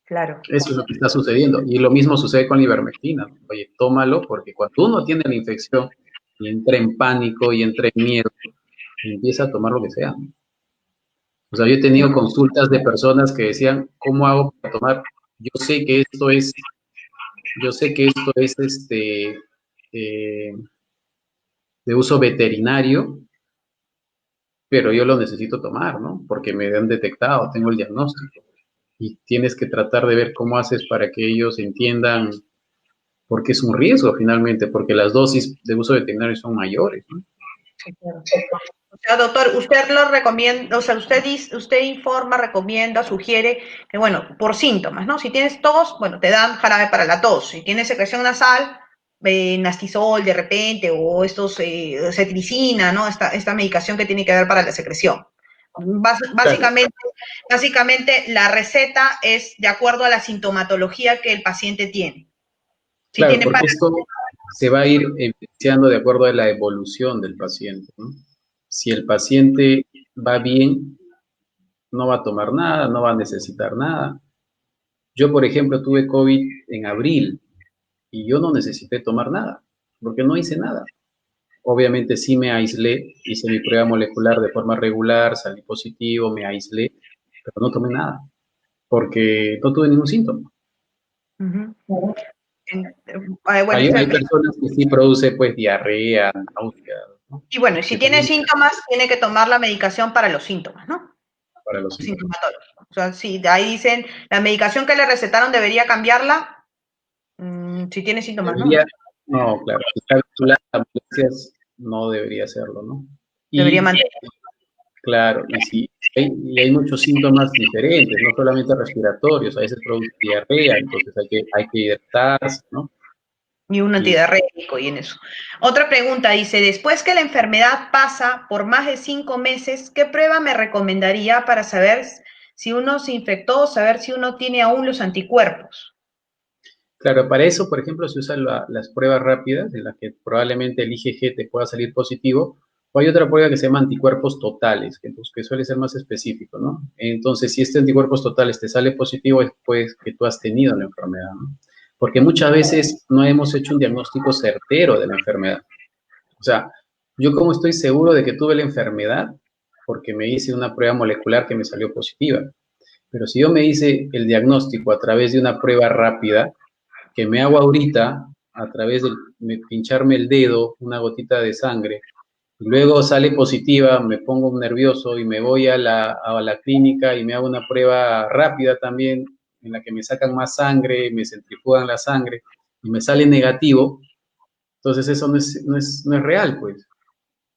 Claro. Eso es lo que está sucediendo. Y lo mismo sucede con la ivermectina. Oye, tómalo porque cuando uno tiene la infección y entra en pánico y entra en miedo, empieza a tomar lo que sea. O sea, yo he tenido consultas de personas que decían, ¿cómo hago para tomar? Yo sé que esto es, yo sé que esto es eh, de uso veterinario, pero yo lo necesito tomar, ¿no? Porque me han detectado, tengo el diagnóstico. Y tienes que tratar de ver cómo haces para que ellos entiendan, porque es un riesgo finalmente, porque las dosis de uso veterinario son mayores, ¿no? Sí, claro. O sea, doctor, usted lo recomienda, o sea, usted informa, recomienda, sugiere que, bueno, por síntomas, ¿no? Si tienes tos, bueno, te dan jarabe para la tos. Si tienes secreción nasal, Nastisol de repente, o cetricina, ¿no? Esta medicación que tiene que dar para la secreción. Claro, Básicamente, la receta es de acuerdo a la sintomatología que el paciente tiene. Si claro, tiene porque esto se va a ir evidenciando de acuerdo a la evolución del paciente, ¿no? Si el paciente va bien, no va a tomar nada, no va a necesitar nada. Yo, por ejemplo, tuve COVID en abril y yo no necesité tomar nada, porque no hice nada. Obviamente sí me aislé, hice mi prueba molecular de forma regular, salí positivo, me aislé, pero no tomé nada, porque no tuve ningún síntoma. Uh -huh. Bueno, Hay personas que sí produce pues diarrea, náusea, ¿no? y bueno, si Que tiene también síntomas, tiene que tomar la medicación para los síntomas, ¿no? para los síntomas. Sintomatológicos. O sea, si ahí dicen, la medicación que le recetaron debería cambiarla, Si tiene síntomas, ¿no? Debería, no, claro, si está vinculada a molestias, no debería hacerlo, ¿no? Debería Y mantener. claro, y hay muchos síntomas diferentes, no solamente respiratorios, a veces produce diarrea, entonces hay que hidratarse, ¿no? Y un Y antidiarreico y en eso. Otra pregunta dice, después que la enfermedad pasa por más de 5 meses, ¿qué prueba me recomendaría para saber si uno se infectó o saber si uno tiene aún los anticuerpos? claro, para eso, por ejemplo, se usan las pruebas rápidas, en las que probablemente el IgG te pueda salir positivo, o hay otra prueba que se llama anticuerpos totales, que suele ser más específico, ¿no? Entonces, si este anticuerpos totales te sale positivo, es pues que tú has tenido la enfermedad, ¿no? Porque muchas veces no hemos hecho un diagnóstico certero de la enfermedad. O sea, yo como estoy seguro de que tuve la enfermedad, porque me hice una prueba molecular que me salió positiva. Pero si yo me hice el diagnóstico a través de una prueba rápida, que me hago ahorita a través de pincharme el dedo, una gotita de sangre, y luego sale positiva, me pongo nervioso y me voy a la clínica y me hago una prueba rápida también, en la que me sacan más sangre, me centrifugan la sangre y me sale negativo, entonces eso no es real, pues.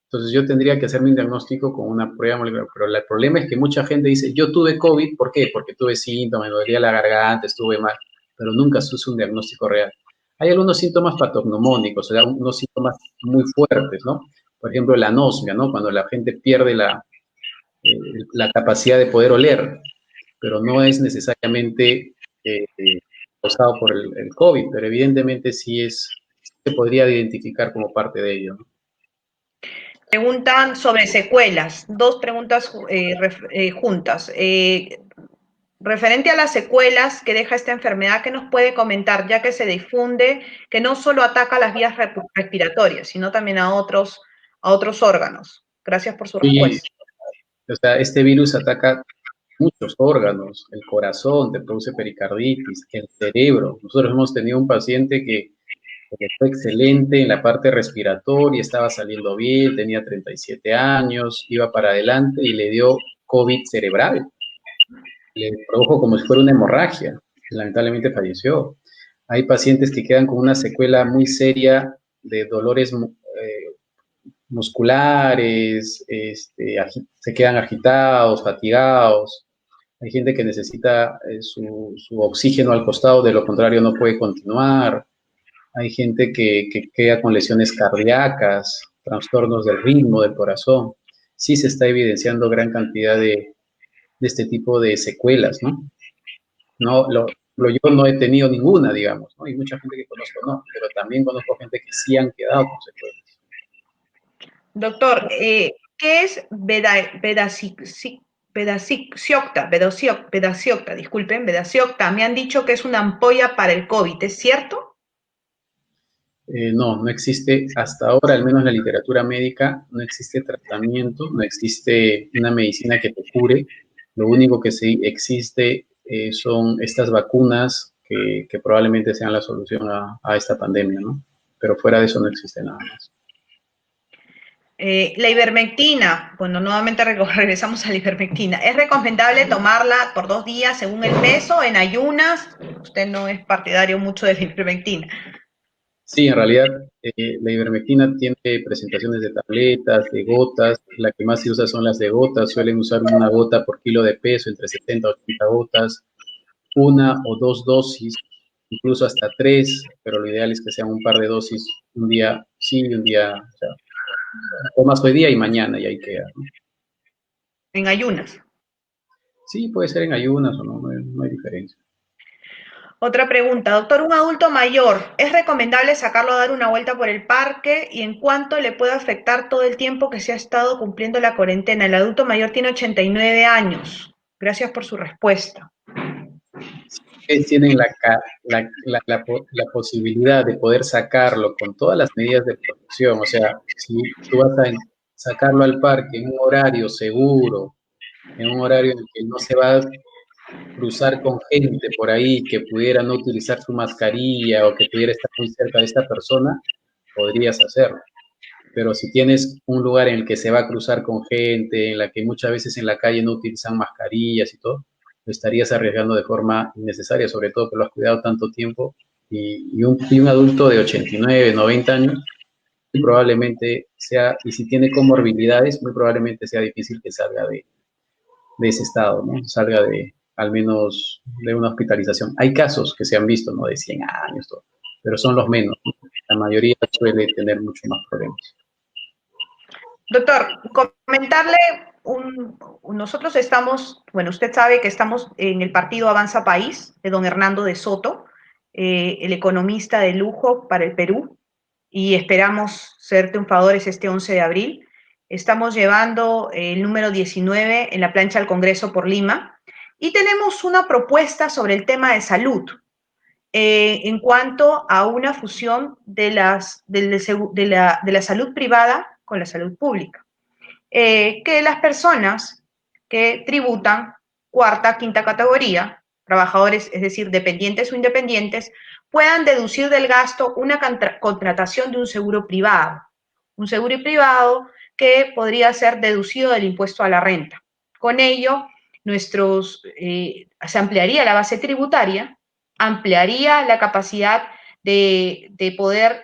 Entonces yo tendría que hacerme un diagnóstico con una prueba molecular, pero el problema es que mucha gente dice, yo tuve COVID, ¿por qué? Porque tuve síntomas, me dolía la garganta, estuve mal, pero nunca se usa un diagnóstico real. Hay algunos síntomas patognomónicos, o sea, unos síntomas muy fuertes, ¿no? Por ejemplo, la anosmia, ¿no? Cuando la gente pierde la capacidad de poder oler, pero no es necesariamente causado por el COVID, pero evidentemente se podría identificar como parte de ello, ¿no? Preguntan sobre secuelas, dos preguntas juntas. Referente a las secuelas que deja esta enfermedad, ¿qué nos puede comentar? Ya que se difunde, que no solo ataca las vías respiratorias, sino también a otros órganos. Gracias por su Sí, respuesta. o sea, este virus ataca muchos órganos, el corazón, te produce pericarditis, el cerebro. Nosotros hemos tenido un paciente que fue excelente en la parte respiratoria, estaba saliendo bien, tenía 37 años, iba para adelante y le dio COVID cerebral. Le produjo como si fuera una hemorragia. Lamentablemente falleció. Hay pacientes que quedan con una secuela muy seria de dolores musculares, se quedan agitados, fatigados. Hay gente que necesita su oxígeno al costado, de lo contrario no puede continuar. Hay gente que queda con lesiones cardíacas, trastornos del ritmo del corazón. Sí se está evidenciando gran cantidad de este tipo de secuelas, ¿no? Yo no he tenido ninguna, digamos, ¿no? Y mucha gente que conozco no, pero también conozco gente que sí han quedado con secuelas. Doctor, ¿qué es bedaciocta? Disculpen, bedaciocta. Me han dicho que es una ampolla para el COVID, ¿es cierto? No existe hasta ahora, al menos en la literatura médica, no existe tratamiento, no existe una medicina que te cure. Lo único que sí existe son estas vacunas que probablemente sean la solución a esta pandemia, ¿no? Pero fuera de eso no existe nada más. La ivermectina, bueno, nuevamente regresamos a la ivermectina. ¿Es recomendable tomarla por 2 días según el peso, en ayunas? Usted no es partidario mucho de la ivermectina. Sí, en realidad la ivermectina tiene presentaciones de tabletas, de gotas. La que más se usa son las de gotas. Suelen usar una gota por kilo de peso, entre 70 y 80 gotas, una o dos dosis, incluso hasta tres, pero lo ideal es que sean un par de dosis, un día sí y un día, o sea, tomas hoy día y mañana y ahí queda, ¿no? En ayunas. Sí, puede ser en ayunas o no, no hay diferencia. Otra pregunta, doctor, un adulto mayor, ¿es recomendable sacarlo a dar una vuelta por el parque y en cuánto le puede afectar todo el tiempo que se ha estado cumpliendo la cuarentena? El adulto mayor tiene 89 años. Gracias por su respuesta. Ustedes tienen la posibilidad de poder sacarlo con todas las medidas de protección. O sea, si tú vas a sacarlo al parque en un horario seguro, en un horario en el que no se va a cruzar con gente por ahí que pudiera no utilizar su mascarilla o que pudiera estar muy cerca de esta persona, podrías hacerlo. Pero si tienes un lugar en el que se va a cruzar con gente, en la que muchas veces en la calle no utilizan mascarillas y todo, lo estarías arriesgando de forma innecesaria, sobre todo que lo has cuidado tanto tiempo, y un adulto de 89, 90 años, probablemente sea, y si tiene comorbilidades, muy probablemente sea difícil que salga de ese estado, ¿no? Salga al menos de una hospitalización. Hay casos que se han visto, ¿no? De 100 años, todo, pero son los menos, ¿no? La mayoría suele tener mucho más problemas. Doctor, comentarle, nosotros estamos, bueno, usted sabe que estamos en el partido Avanza País, de don Hernando de Soto, el economista de lujo para el Perú, y esperamos ser triunfadores este 11 de abril. Estamos llevando el número 19 en la plancha del Congreso por Lima, y tenemos una propuesta sobre el tema de salud, en cuanto a una fusión de la salud privada con la salud pública. Que las personas que tributan cuarta, quinta categoría, trabajadores, es decir, dependientes o independientes, puedan deducir del gasto una contratación de un seguro privado. Un seguro privado que podría ser deducido del impuesto a la renta. Con ello, se ampliaría la base tributaria, ampliaría la capacidad de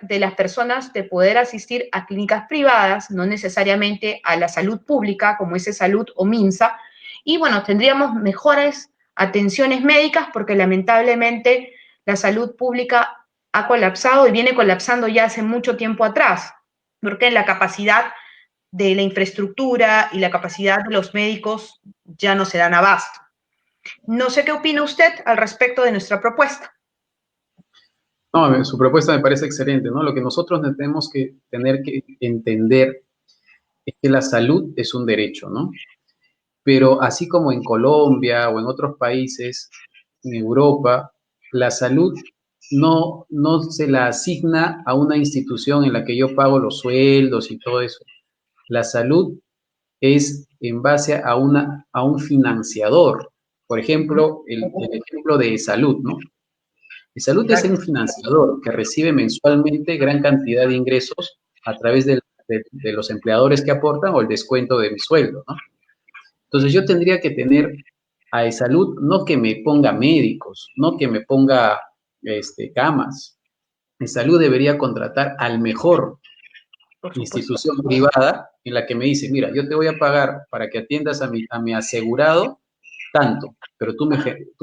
las personas de poder asistir a clínicas privadas, no necesariamente a la salud pública, como es Salud o Minsa, y bueno, tendríamos mejores atenciones médicas porque lamentablemente la salud pública ha colapsado y viene colapsando ya hace mucho tiempo atrás, porque la capacidad de la infraestructura y la capacidad de los médicos ya no se dan abasto. No sé qué opina usted al respecto de nuestra propuesta. No, su propuesta me parece excelente, ¿no? Lo que nosotros tenemos que tener que entender es que la salud es un derecho, ¿no? Pero así como en Colombia o en otros países, en Europa, la salud no se la asigna a una institución en la que yo pago los sueldos y todo eso. La salud es en base a un financiador. Por ejemplo, el ejemplo de salud, ¿no? La salud es un financiador que recibe mensualmente gran cantidad de ingresos a través de los empleadores que aportan o el descuento de mi sueldo, ¿no? Entonces yo tendría que tener a salud no que me ponga médicos, no que me ponga camas. Salud debería contratar al mejor Por supuesto. institución privada en la que me dice, mira, yo te voy a pagar para que atiendas a mi asegurado tanto, pero tú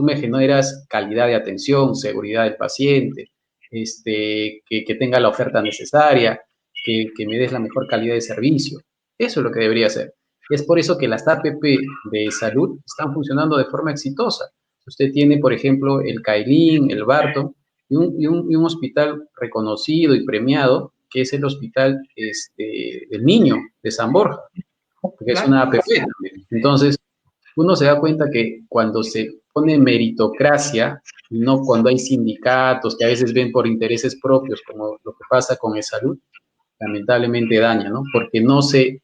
me generas calidad de atención, seguridad del paciente, que tenga la oferta necesaria, que me des la mejor calidad de servicio. Eso es lo que debería hacer. Es por eso que las APP de salud están funcionando de forma exitosa. Usted tiene, por ejemplo, el Cailín, el Barton, y un hospital reconocido y premiado, que es el hospital del Niño de San Borja, porque es una APP también. Entonces, uno se da cuenta que cuando se pone meritocracia, no cuando hay sindicatos que a veces ven por intereses propios, como lo que pasa con el salud, lamentablemente daña, ¿no? Porque no se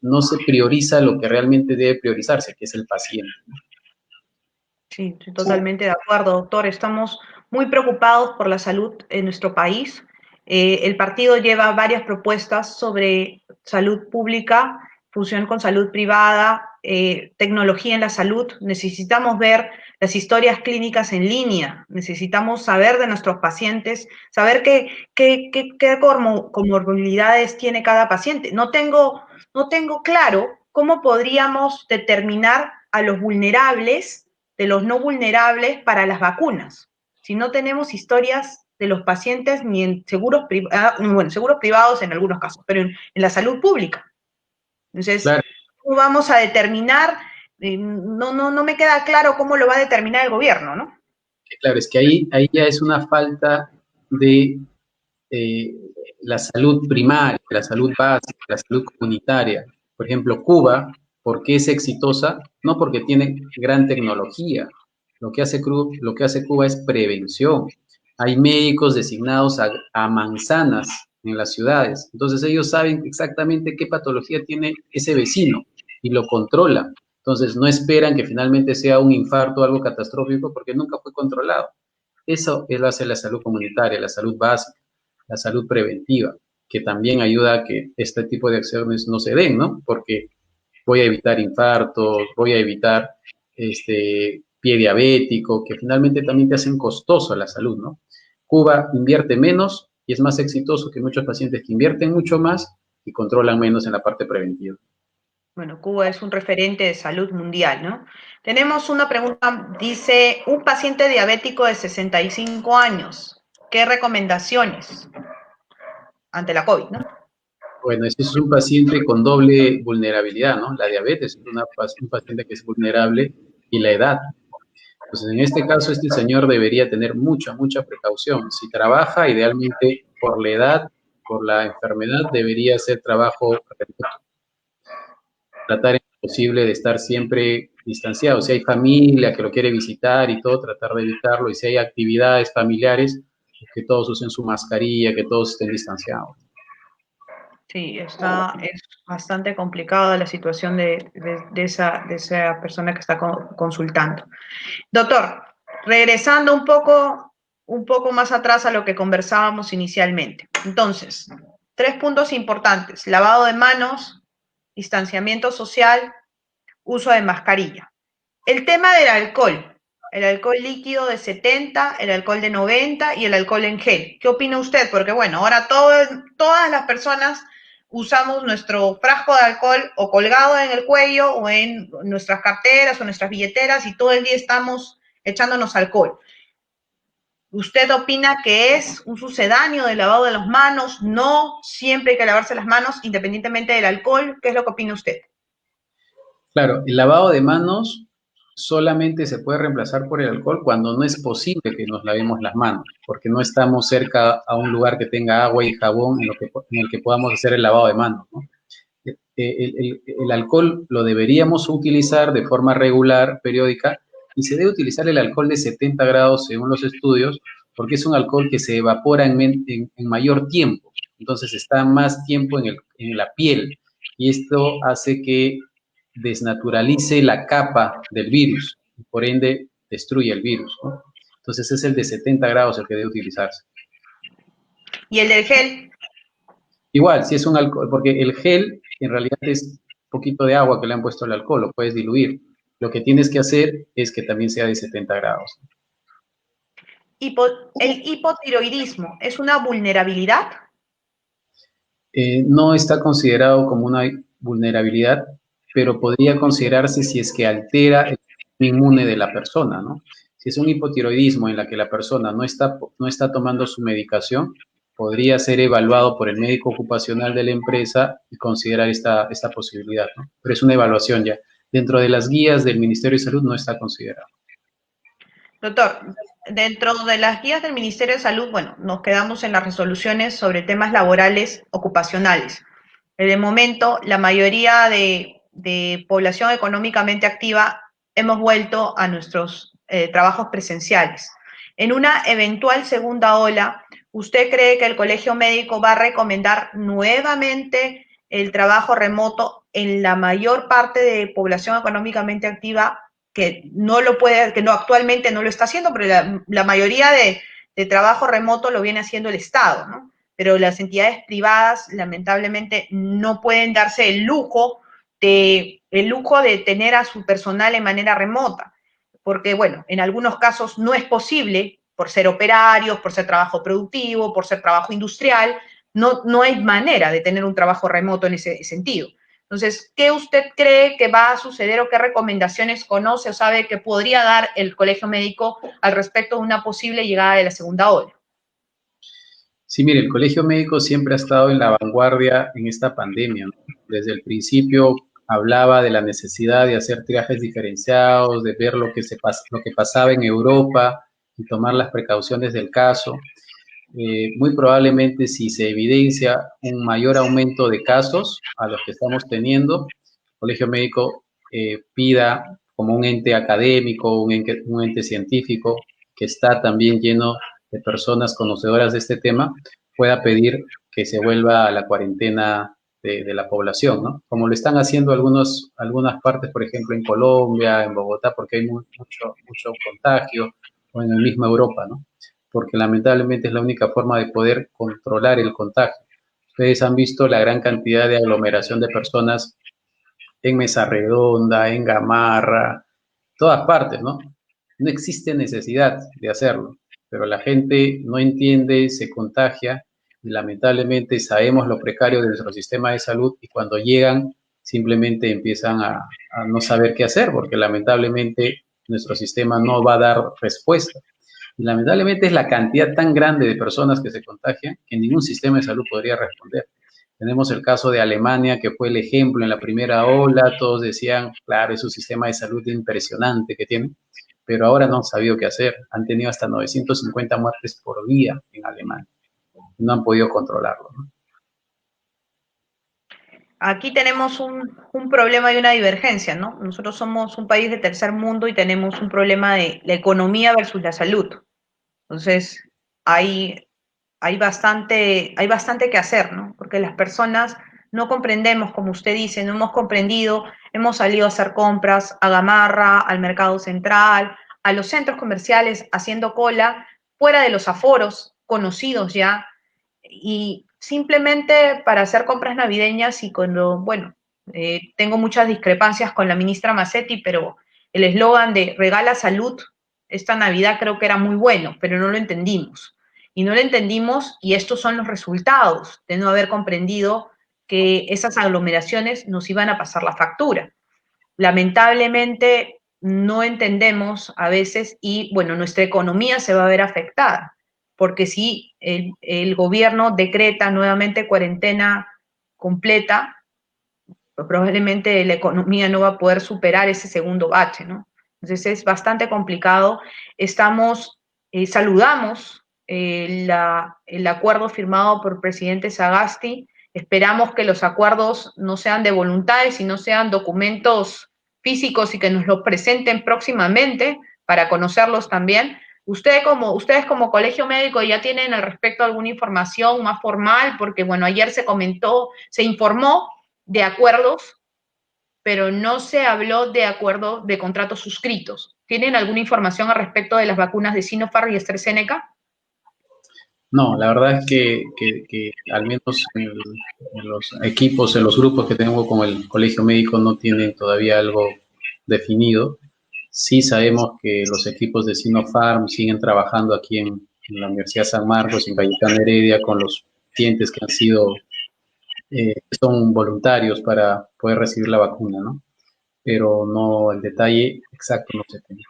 prioriza lo que realmente debe priorizarse, que es el paciente. Sí, estoy totalmente de acuerdo, doctor. Estamos muy preocupados por la salud en nuestro país. El partido lleva varias propuestas sobre salud pública, fusión con salud privada, tecnología en la salud. Necesitamos ver las historias clínicas en línea, necesitamos saber de nuestros pacientes, saber qué comorbilidades tiene cada paciente. No tengo claro cómo podríamos determinar a los vulnerables de los no vulnerables para las vacunas. Si no tenemos historias de los pacientes ni en seguros privados en algunos casos, pero en la salud pública. Entonces, Claro, ¿cómo vamos a determinar? No me queda claro cómo lo va a determinar el gobierno, ¿no? claro, es que ahí ya es una falta de eh, la salud primaria, la salud básica, la salud comunitaria. Por ejemplo, Cuba, ¿por qué es exitosa? No porque tiene gran tecnología. Lo que hace Cuba es prevención. Hay médicos designados a manzanas en las ciudades. Entonces ellos saben exactamente qué patología tiene ese vecino y lo controlan. Entonces no esperan que finalmente sea un infarto o algo catastrófico porque nunca fue controlado. Eso es lo hace la salud comunitaria, la salud básica, la salud preventiva, que también ayuda a que este tipo de acciones no se den, ¿no? Porque voy a evitar infartos, voy a evitar pie diabético, que finalmente también te hacen costoso la salud, ¿no? Cuba invierte menos y es más exitoso que muchos pacientes que invierten mucho más y controlan menos en la parte preventiva. Bueno, Cuba es un referente de salud mundial, ¿no? Tenemos una pregunta, dice, un paciente diabético de 65 años, ¿qué recomendaciones ante la COVID, ¿no? Bueno, este es un paciente con doble vulnerabilidad, ¿no? La diabetes es un paciente que es vulnerable y la edad. Entonces, en este caso, este señor debería tener mucha precaución. Si trabaja, idealmente por la edad, por la enfermedad, debería hacer trabajo remoto. Tratar en lo posible de estar siempre distanciado. Si hay familia que lo quiere visitar y todo, tratar de evitarlo. Y si hay actividades familiares, que todos usen su mascarilla, que todos estén distanciados. Sí, es bastante complicada la situación de esa persona que está consultando. Doctor, regresando un poco más atrás a lo que conversábamos inicialmente. Entonces, 3 puntos importantes: lavado de manos, distanciamiento social, uso de mascarilla. El tema del alcohol, el alcohol líquido de 70, el alcohol de 90 y el alcohol en gel. ¿Qué opina usted? Porque bueno, ahora todas las personas usamos nuestro frasco de alcohol o colgado en el cuello o en nuestras carteras o nuestras billeteras y todo el día estamos echándonos alcohol. ¿Usted opina que es un sucedáneo del lavado de las manos? No siempre hay que lavarse las manos independientemente del alcohol. ¿Qué es lo que opina usted? Claro, el lavado de manos solamente se puede reemplazar por el alcohol cuando no es posible que nos lavemos las manos, porque no estamos cerca a un lugar que tenga agua y jabón en el que podamos hacer el lavado de manos, ¿no? El alcohol lo deberíamos utilizar de forma regular, periódica, y se debe utilizar el alcohol de 70 grados según los estudios, porque es un alcohol que se evapora en mayor tiempo, entonces está más tiempo en la piel, y esto hace que desnaturalice la capa del virus, y por ende destruye el virus, ¿no? Entonces es el de 70 grados el que debe utilizarse. ¿Y el del gel? Igual, si es un alcohol, porque el gel en realidad es un poquito de agua que le han puesto al alcohol, lo puedes diluir. Lo que tienes que hacer es que también sea de 70 grados. ¿El hipotiroidismo es una vulnerabilidad? No está considerado como una vulnerabilidad, pero podría considerarse si es que altera el sistema inmune de la persona, ¿no? Si es un hipotiroidismo en la que la persona no está tomando su medicación, podría ser evaluado por el médico ocupacional de la empresa y considerar esta posibilidad, ¿no? Pero es una evaluación ya. Dentro de las guías del Ministerio de Salud no está considerado. Doctor, dentro de las guías del Ministerio de Salud, bueno, nos quedamos en las resoluciones sobre temas laborales ocupacionales. En el momento, la mayoría de población económicamente activa hemos vuelto a nuestros trabajos presenciales. En una eventual segunda ola, ¿usted cree que el Colegio Médico va a recomendar nuevamente el trabajo remoto en la mayor parte de población económicamente activa que no lo puede, que no actualmente no lo está haciendo, pero la mayoría de trabajo remoto lo viene haciendo el Estado, ¿no? Pero las entidades privadas lamentablemente no pueden darse el lujo de tener a su personal en manera remota, porque bueno, en algunos casos no es posible por ser operarios, por ser trabajo productivo, por ser trabajo industrial, no hay manera de tener un trabajo remoto en ese sentido. Entonces, ¿qué usted cree que va a suceder o qué recomendaciones conoce o sabe que podría dar el Colegio Médico al respecto de una posible llegada de la segunda ola? Sí, mire, el Colegio Médico siempre ha estado en la vanguardia en esta pandemia, ¿no? Desde el principio hablaba de la necesidad de hacer triajes diferenciados, de ver lo que pasaba en Europa y tomar las precauciones del caso. Muy probablemente si se evidencia un mayor aumento de casos a los que estamos teniendo, el Colegio Médico pida como un ente académico, un ente científico que está también lleno de personas conocedoras de este tema, pueda pedir que se vuelva a la cuarentena de la población, ¿no? Como lo están haciendo algunas partes, por ejemplo, en Colombia, en Bogotá, porque hay mucho contagio, o en la misma Europa, ¿no? Porque lamentablemente es la única forma de poder controlar el contagio. Ustedes han visto la gran cantidad de aglomeración de personas en Mesa Redonda, en Gamarra, todas partes, ¿no? No existe necesidad de hacerlo. pero la gente no entiende, se contagia y lamentablemente sabemos lo precario de nuestro sistema de salud y cuando llegan simplemente empiezan a no saber qué hacer porque lamentablemente nuestro sistema no va a dar respuesta. Y lamentablemente es la cantidad tan grande de personas que se contagian que ningún sistema de salud podría responder. Tenemos el caso de Alemania, que fue el ejemplo en la primera ola. Todos decían, claro, es un sistema de salud impresionante que tiene, pero ahora no han sabido qué hacer. Han tenido hasta 950 muertes por día en Alemania. No han podido controlarlo, ¿no? Aquí tenemos un problema y una divergencia, ¿no? Nosotros somos un país de tercer mundo y tenemos un problema de la economía versus la salud. Entonces, hay bastante que hacer, ¿no? Porque las personas no comprendemos, como usted dice, no hemos comprendido, hemos salido a hacer compras a Gamarra, al Mercado Central, a los centros comerciales haciendo cola, fuera de los aforos conocidos ya, y simplemente para hacer compras navideñas y cuando, bueno, tengo muchas discrepancias con la ministra Massetti, pero el eslogan de regala salud esta Navidad creo que era muy bueno, pero no lo entendimos. Y no lo entendimos y estos son los resultados de no haber comprendido que esas aglomeraciones nos iban a pasar la factura. Lamentablemente no entendemos a veces y bueno, nuestra economía se va a ver afectada, porque si el gobierno decreta nuevamente cuarentena completa, pues probablemente la economía no va a poder superar ese segundo bache, ¿no? Entonces es bastante complicado. Saludamos el acuerdo firmado por el presidente Sagasti. Esperamos que los acuerdos no sean de voluntades, sino sean documentos físicos y que nos los presenten próximamente para conocerlos también. Ustedes como colegio médico ya tienen al respecto alguna información más formal, porque bueno, ayer se informó de acuerdos, pero no se habló de acuerdo de contratos suscritos. ¿Tienen alguna información al respecto de las vacunas de Sinopharm y AstraZeneca? No, la verdad es que al menos en los equipos, en los grupos que tengo con el colegio médico no tienen todavía algo definido. Sí sabemos que los equipos de Sinopharm siguen trabajando aquí en la Universidad San Marcos, en Cayetano Heredia, con los pacientes que han sido, son voluntarios para poder recibir la vacuna, ¿no? Pero no, el detalle exacto no se tiene.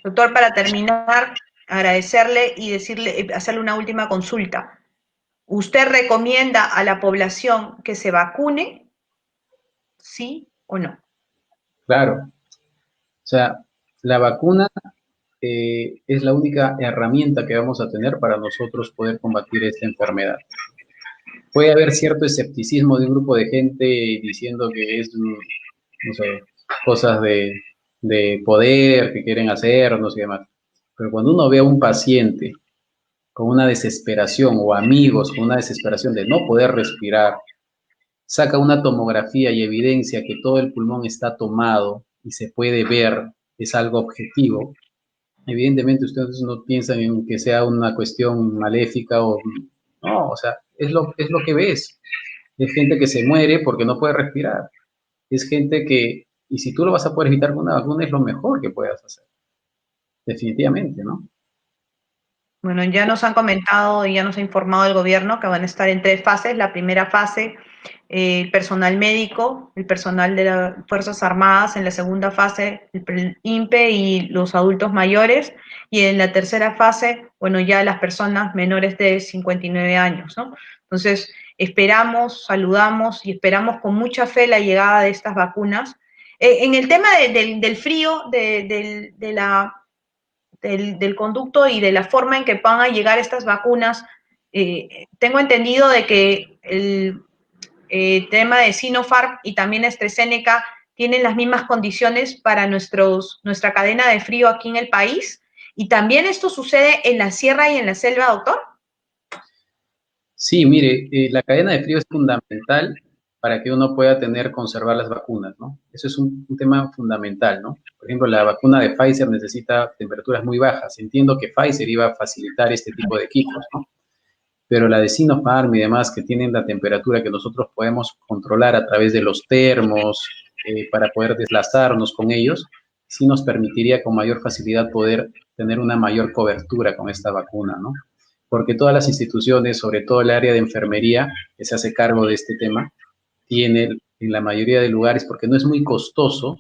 Doctor, para terminar, agradecerle y hacerle una última consulta. ¿Usted recomienda a la población que se vacune, sí o no? Claro, o sea, la vacuna es la única herramienta que vamos a tener para nosotros poder combatir esta enfermedad. Puede haber cierto escepticismo de un grupo de gente diciendo que es, no sé, cosas de poder que quieren hacernos y demás. Pero cuando uno ve a un paciente con una desesperación o amigos con una desesperación de no poder respirar, saca una tomografía y evidencia que todo el pulmón está tomado y se puede ver, es algo objetivo. Evidentemente ustedes no piensan en que sea una cuestión maléfica o no, o sea, es lo que ves. Es gente que se muere porque no puede respirar. Es gente que, y si tú lo vas a poder evitar con una vacuna, es lo mejor que puedas hacer. Definitivamente, ¿no? Bueno, ya nos han comentado y ya nos ha informado el gobierno que van a estar en 3 fases. La primera fase, el personal médico, el personal de las Fuerzas Armadas; en la segunda fase, el INPE y los adultos mayores; y en la tercera fase, bueno, ya las personas menores de 59 años, ¿no? Entonces, esperamos, saludamos y esperamos con mucha fe la llegada de estas vacunas. En el tema del frío, del conducto y de la forma en que van a llegar estas vacunas, tengo entendido de que el tema de Sinopharm y también AstraZeneca tienen las mismas condiciones para nuestra cadena de frío aquí en el país. ¿Y también esto sucede en la sierra y en la selva, doctor? Sí, mire, la cadena de frío es fundamental para que uno pueda conservar las vacunas, ¿no? Eso es un tema fundamental, ¿no? Por ejemplo, la vacuna de Pfizer necesita temperaturas muy bajas. Entiendo que Pfizer iba a facilitar este tipo de equipos, ¿no? Pero la de Sinopharm y demás que tienen la temperatura que nosotros podemos controlar a través de los termos para poder deslazarnos con ellos, sí nos permitiría con mayor facilidad poder tener una mayor cobertura con esta vacuna, ¿no? Porque todas las instituciones, sobre todo el área de enfermería, que se hace cargo de este tema, tiene en la mayoría de lugares, porque no es muy costoso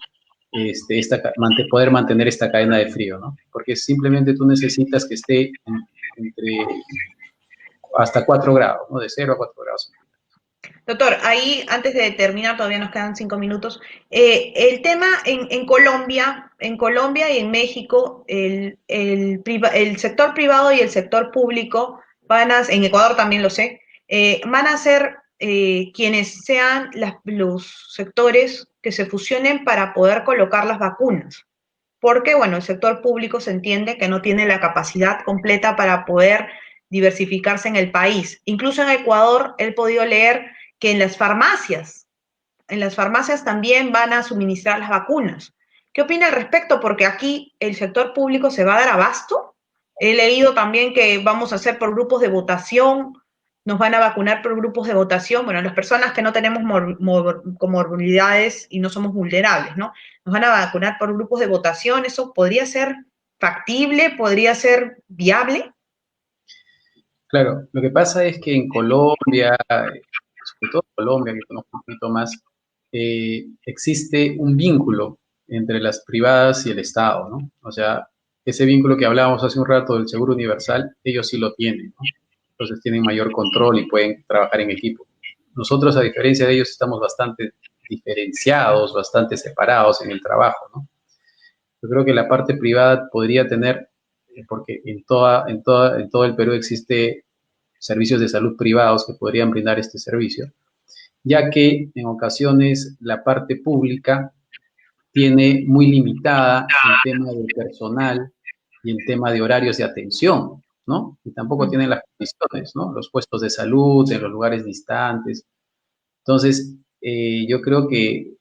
poder mantener esta cadena de frío, ¿no? Porque simplemente tú necesitas que esté entre hasta 4 grados, ¿no? De 0 a 4 grados. Doctor, ahí antes de terminar, todavía nos quedan 5 minutos. El tema en Colombia y en México, el sector privado y el sector público en Ecuador también lo sé, van a ser quienes sean los sectores que se fusionen para poder colocar las vacunas. Porque, bueno, el sector público se entiende que no tiene la capacidad completa para poder diversificarse en el país. Incluso en Ecuador he podido leer que en las farmacias también van a suministrar las vacunas. ¿Qué opina al respecto? Porque aquí el sector público se va a dar abasto. He leído también que vamos a hacer por grupos de votación, nos van a vacunar por grupos de votación. Bueno, las personas que no tenemos comorbilidades y no somos vulnerables, ¿no? Nos van a vacunar por grupos de votación. ¿Eso podría ser factible? ¿Podría ser viable? Claro, lo que pasa es que en Colombia, sobre todo Colombia, que conozco un poquito más, existe un vínculo entre las privadas y el Estado, ¿no? O sea, ese vínculo que hablábamos hace un rato del seguro universal, ellos sí lo tienen, ¿no? Entonces tienen mayor control y pueden trabajar en equipo. Nosotros, a diferencia de ellos, estamos bastante diferenciados, bastante separados en el trabajo, ¿no? Yo creo que la parte privada podría tener, porque en todo el Perú existe servicios de salud privados que podrían brindar este servicio, ya que en ocasiones la parte pública tiene muy limitada el tema del personal y el tema de horarios de atención, ¿no? Y tampoco tienen las condiciones, ¿no? Los puestos de salud en los lugares distantes. Entonces, yo creo que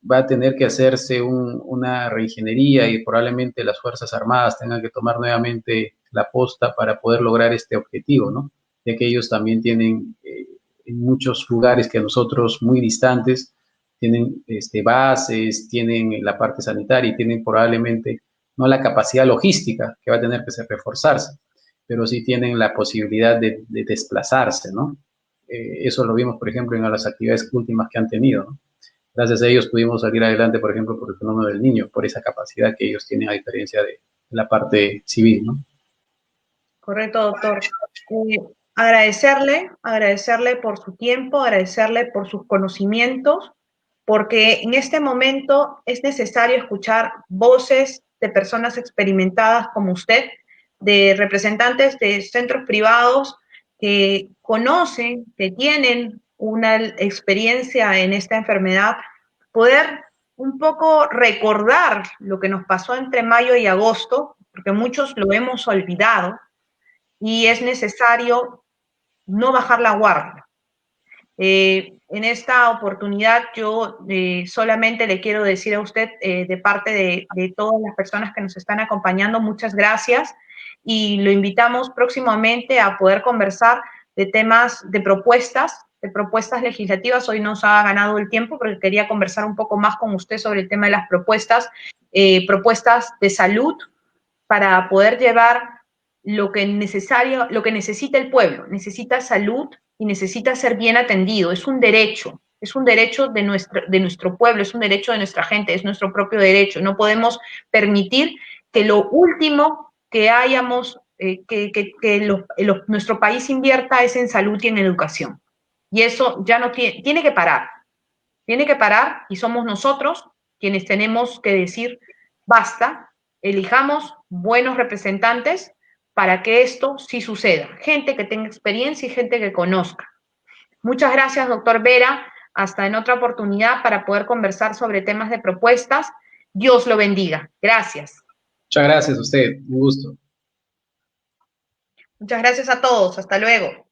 va a tener que hacerse una reingeniería y probablemente las Fuerzas Armadas tengan que tomar nuevamente la posta para poder lograr este objetivo, ¿no? Ya que ellos también tienen en muchos lugares que nosotros muy distantes, tienen bases, tienen la parte sanitaria y tienen probablemente no la capacidad logística que va a tener que reforzarse, pero sí tienen la posibilidad de desplazarse, ¿no? Eso lo vimos, por ejemplo, en las actividades últimas que han tenido, ¿no? Gracias a ellos pudimos salir adelante, por ejemplo, por el fenómeno del niño, por esa capacidad que ellos tienen a diferencia de la parte civil, ¿no? Correcto, doctor. Eh, agradecerle por su tiempo, agradecerle por sus conocimientos, porque en este momento es necesario escuchar voces de personas experimentadas como usted, de representantes de centros privados que conocen, que tienen una experiencia en esta enfermedad, poder un poco recordar lo que nos pasó entre mayo y agosto, porque muchos lo hemos olvidado, y es necesario no bajar la guardia. En esta oportunidad yo solamente le quiero decir a usted de parte de todas las personas que nos están acompañando, muchas gracias y lo invitamos próximamente a poder conversar de temas, de propuestas legislativas. Hoy nos ha ganado el tiempo porque quería conversar un poco más con usted sobre el tema de las propuestas de salud para poder llevar lo que necesita el pueblo. Necesita salud y necesita ser bien atendido. Es un derecho de nuestro pueblo, es un derecho de nuestra gente, es nuestro propio derecho. No podemos permitir que lo último que hayamos, nuestro país invierta es en salud y en educación. Y eso ya no tiene que parar. Tiene que parar y somos nosotros quienes tenemos que decir, basta, elijamos buenos representantes para que esto sí suceda. Gente que tenga experiencia y gente que conozca. Muchas gracias, doctor Vera. Hasta en otra oportunidad para poder conversar sobre temas de propuestas. Dios lo bendiga. Gracias. Muchas gracias a usted, un gusto. Muchas gracias a todos. Hasta luego.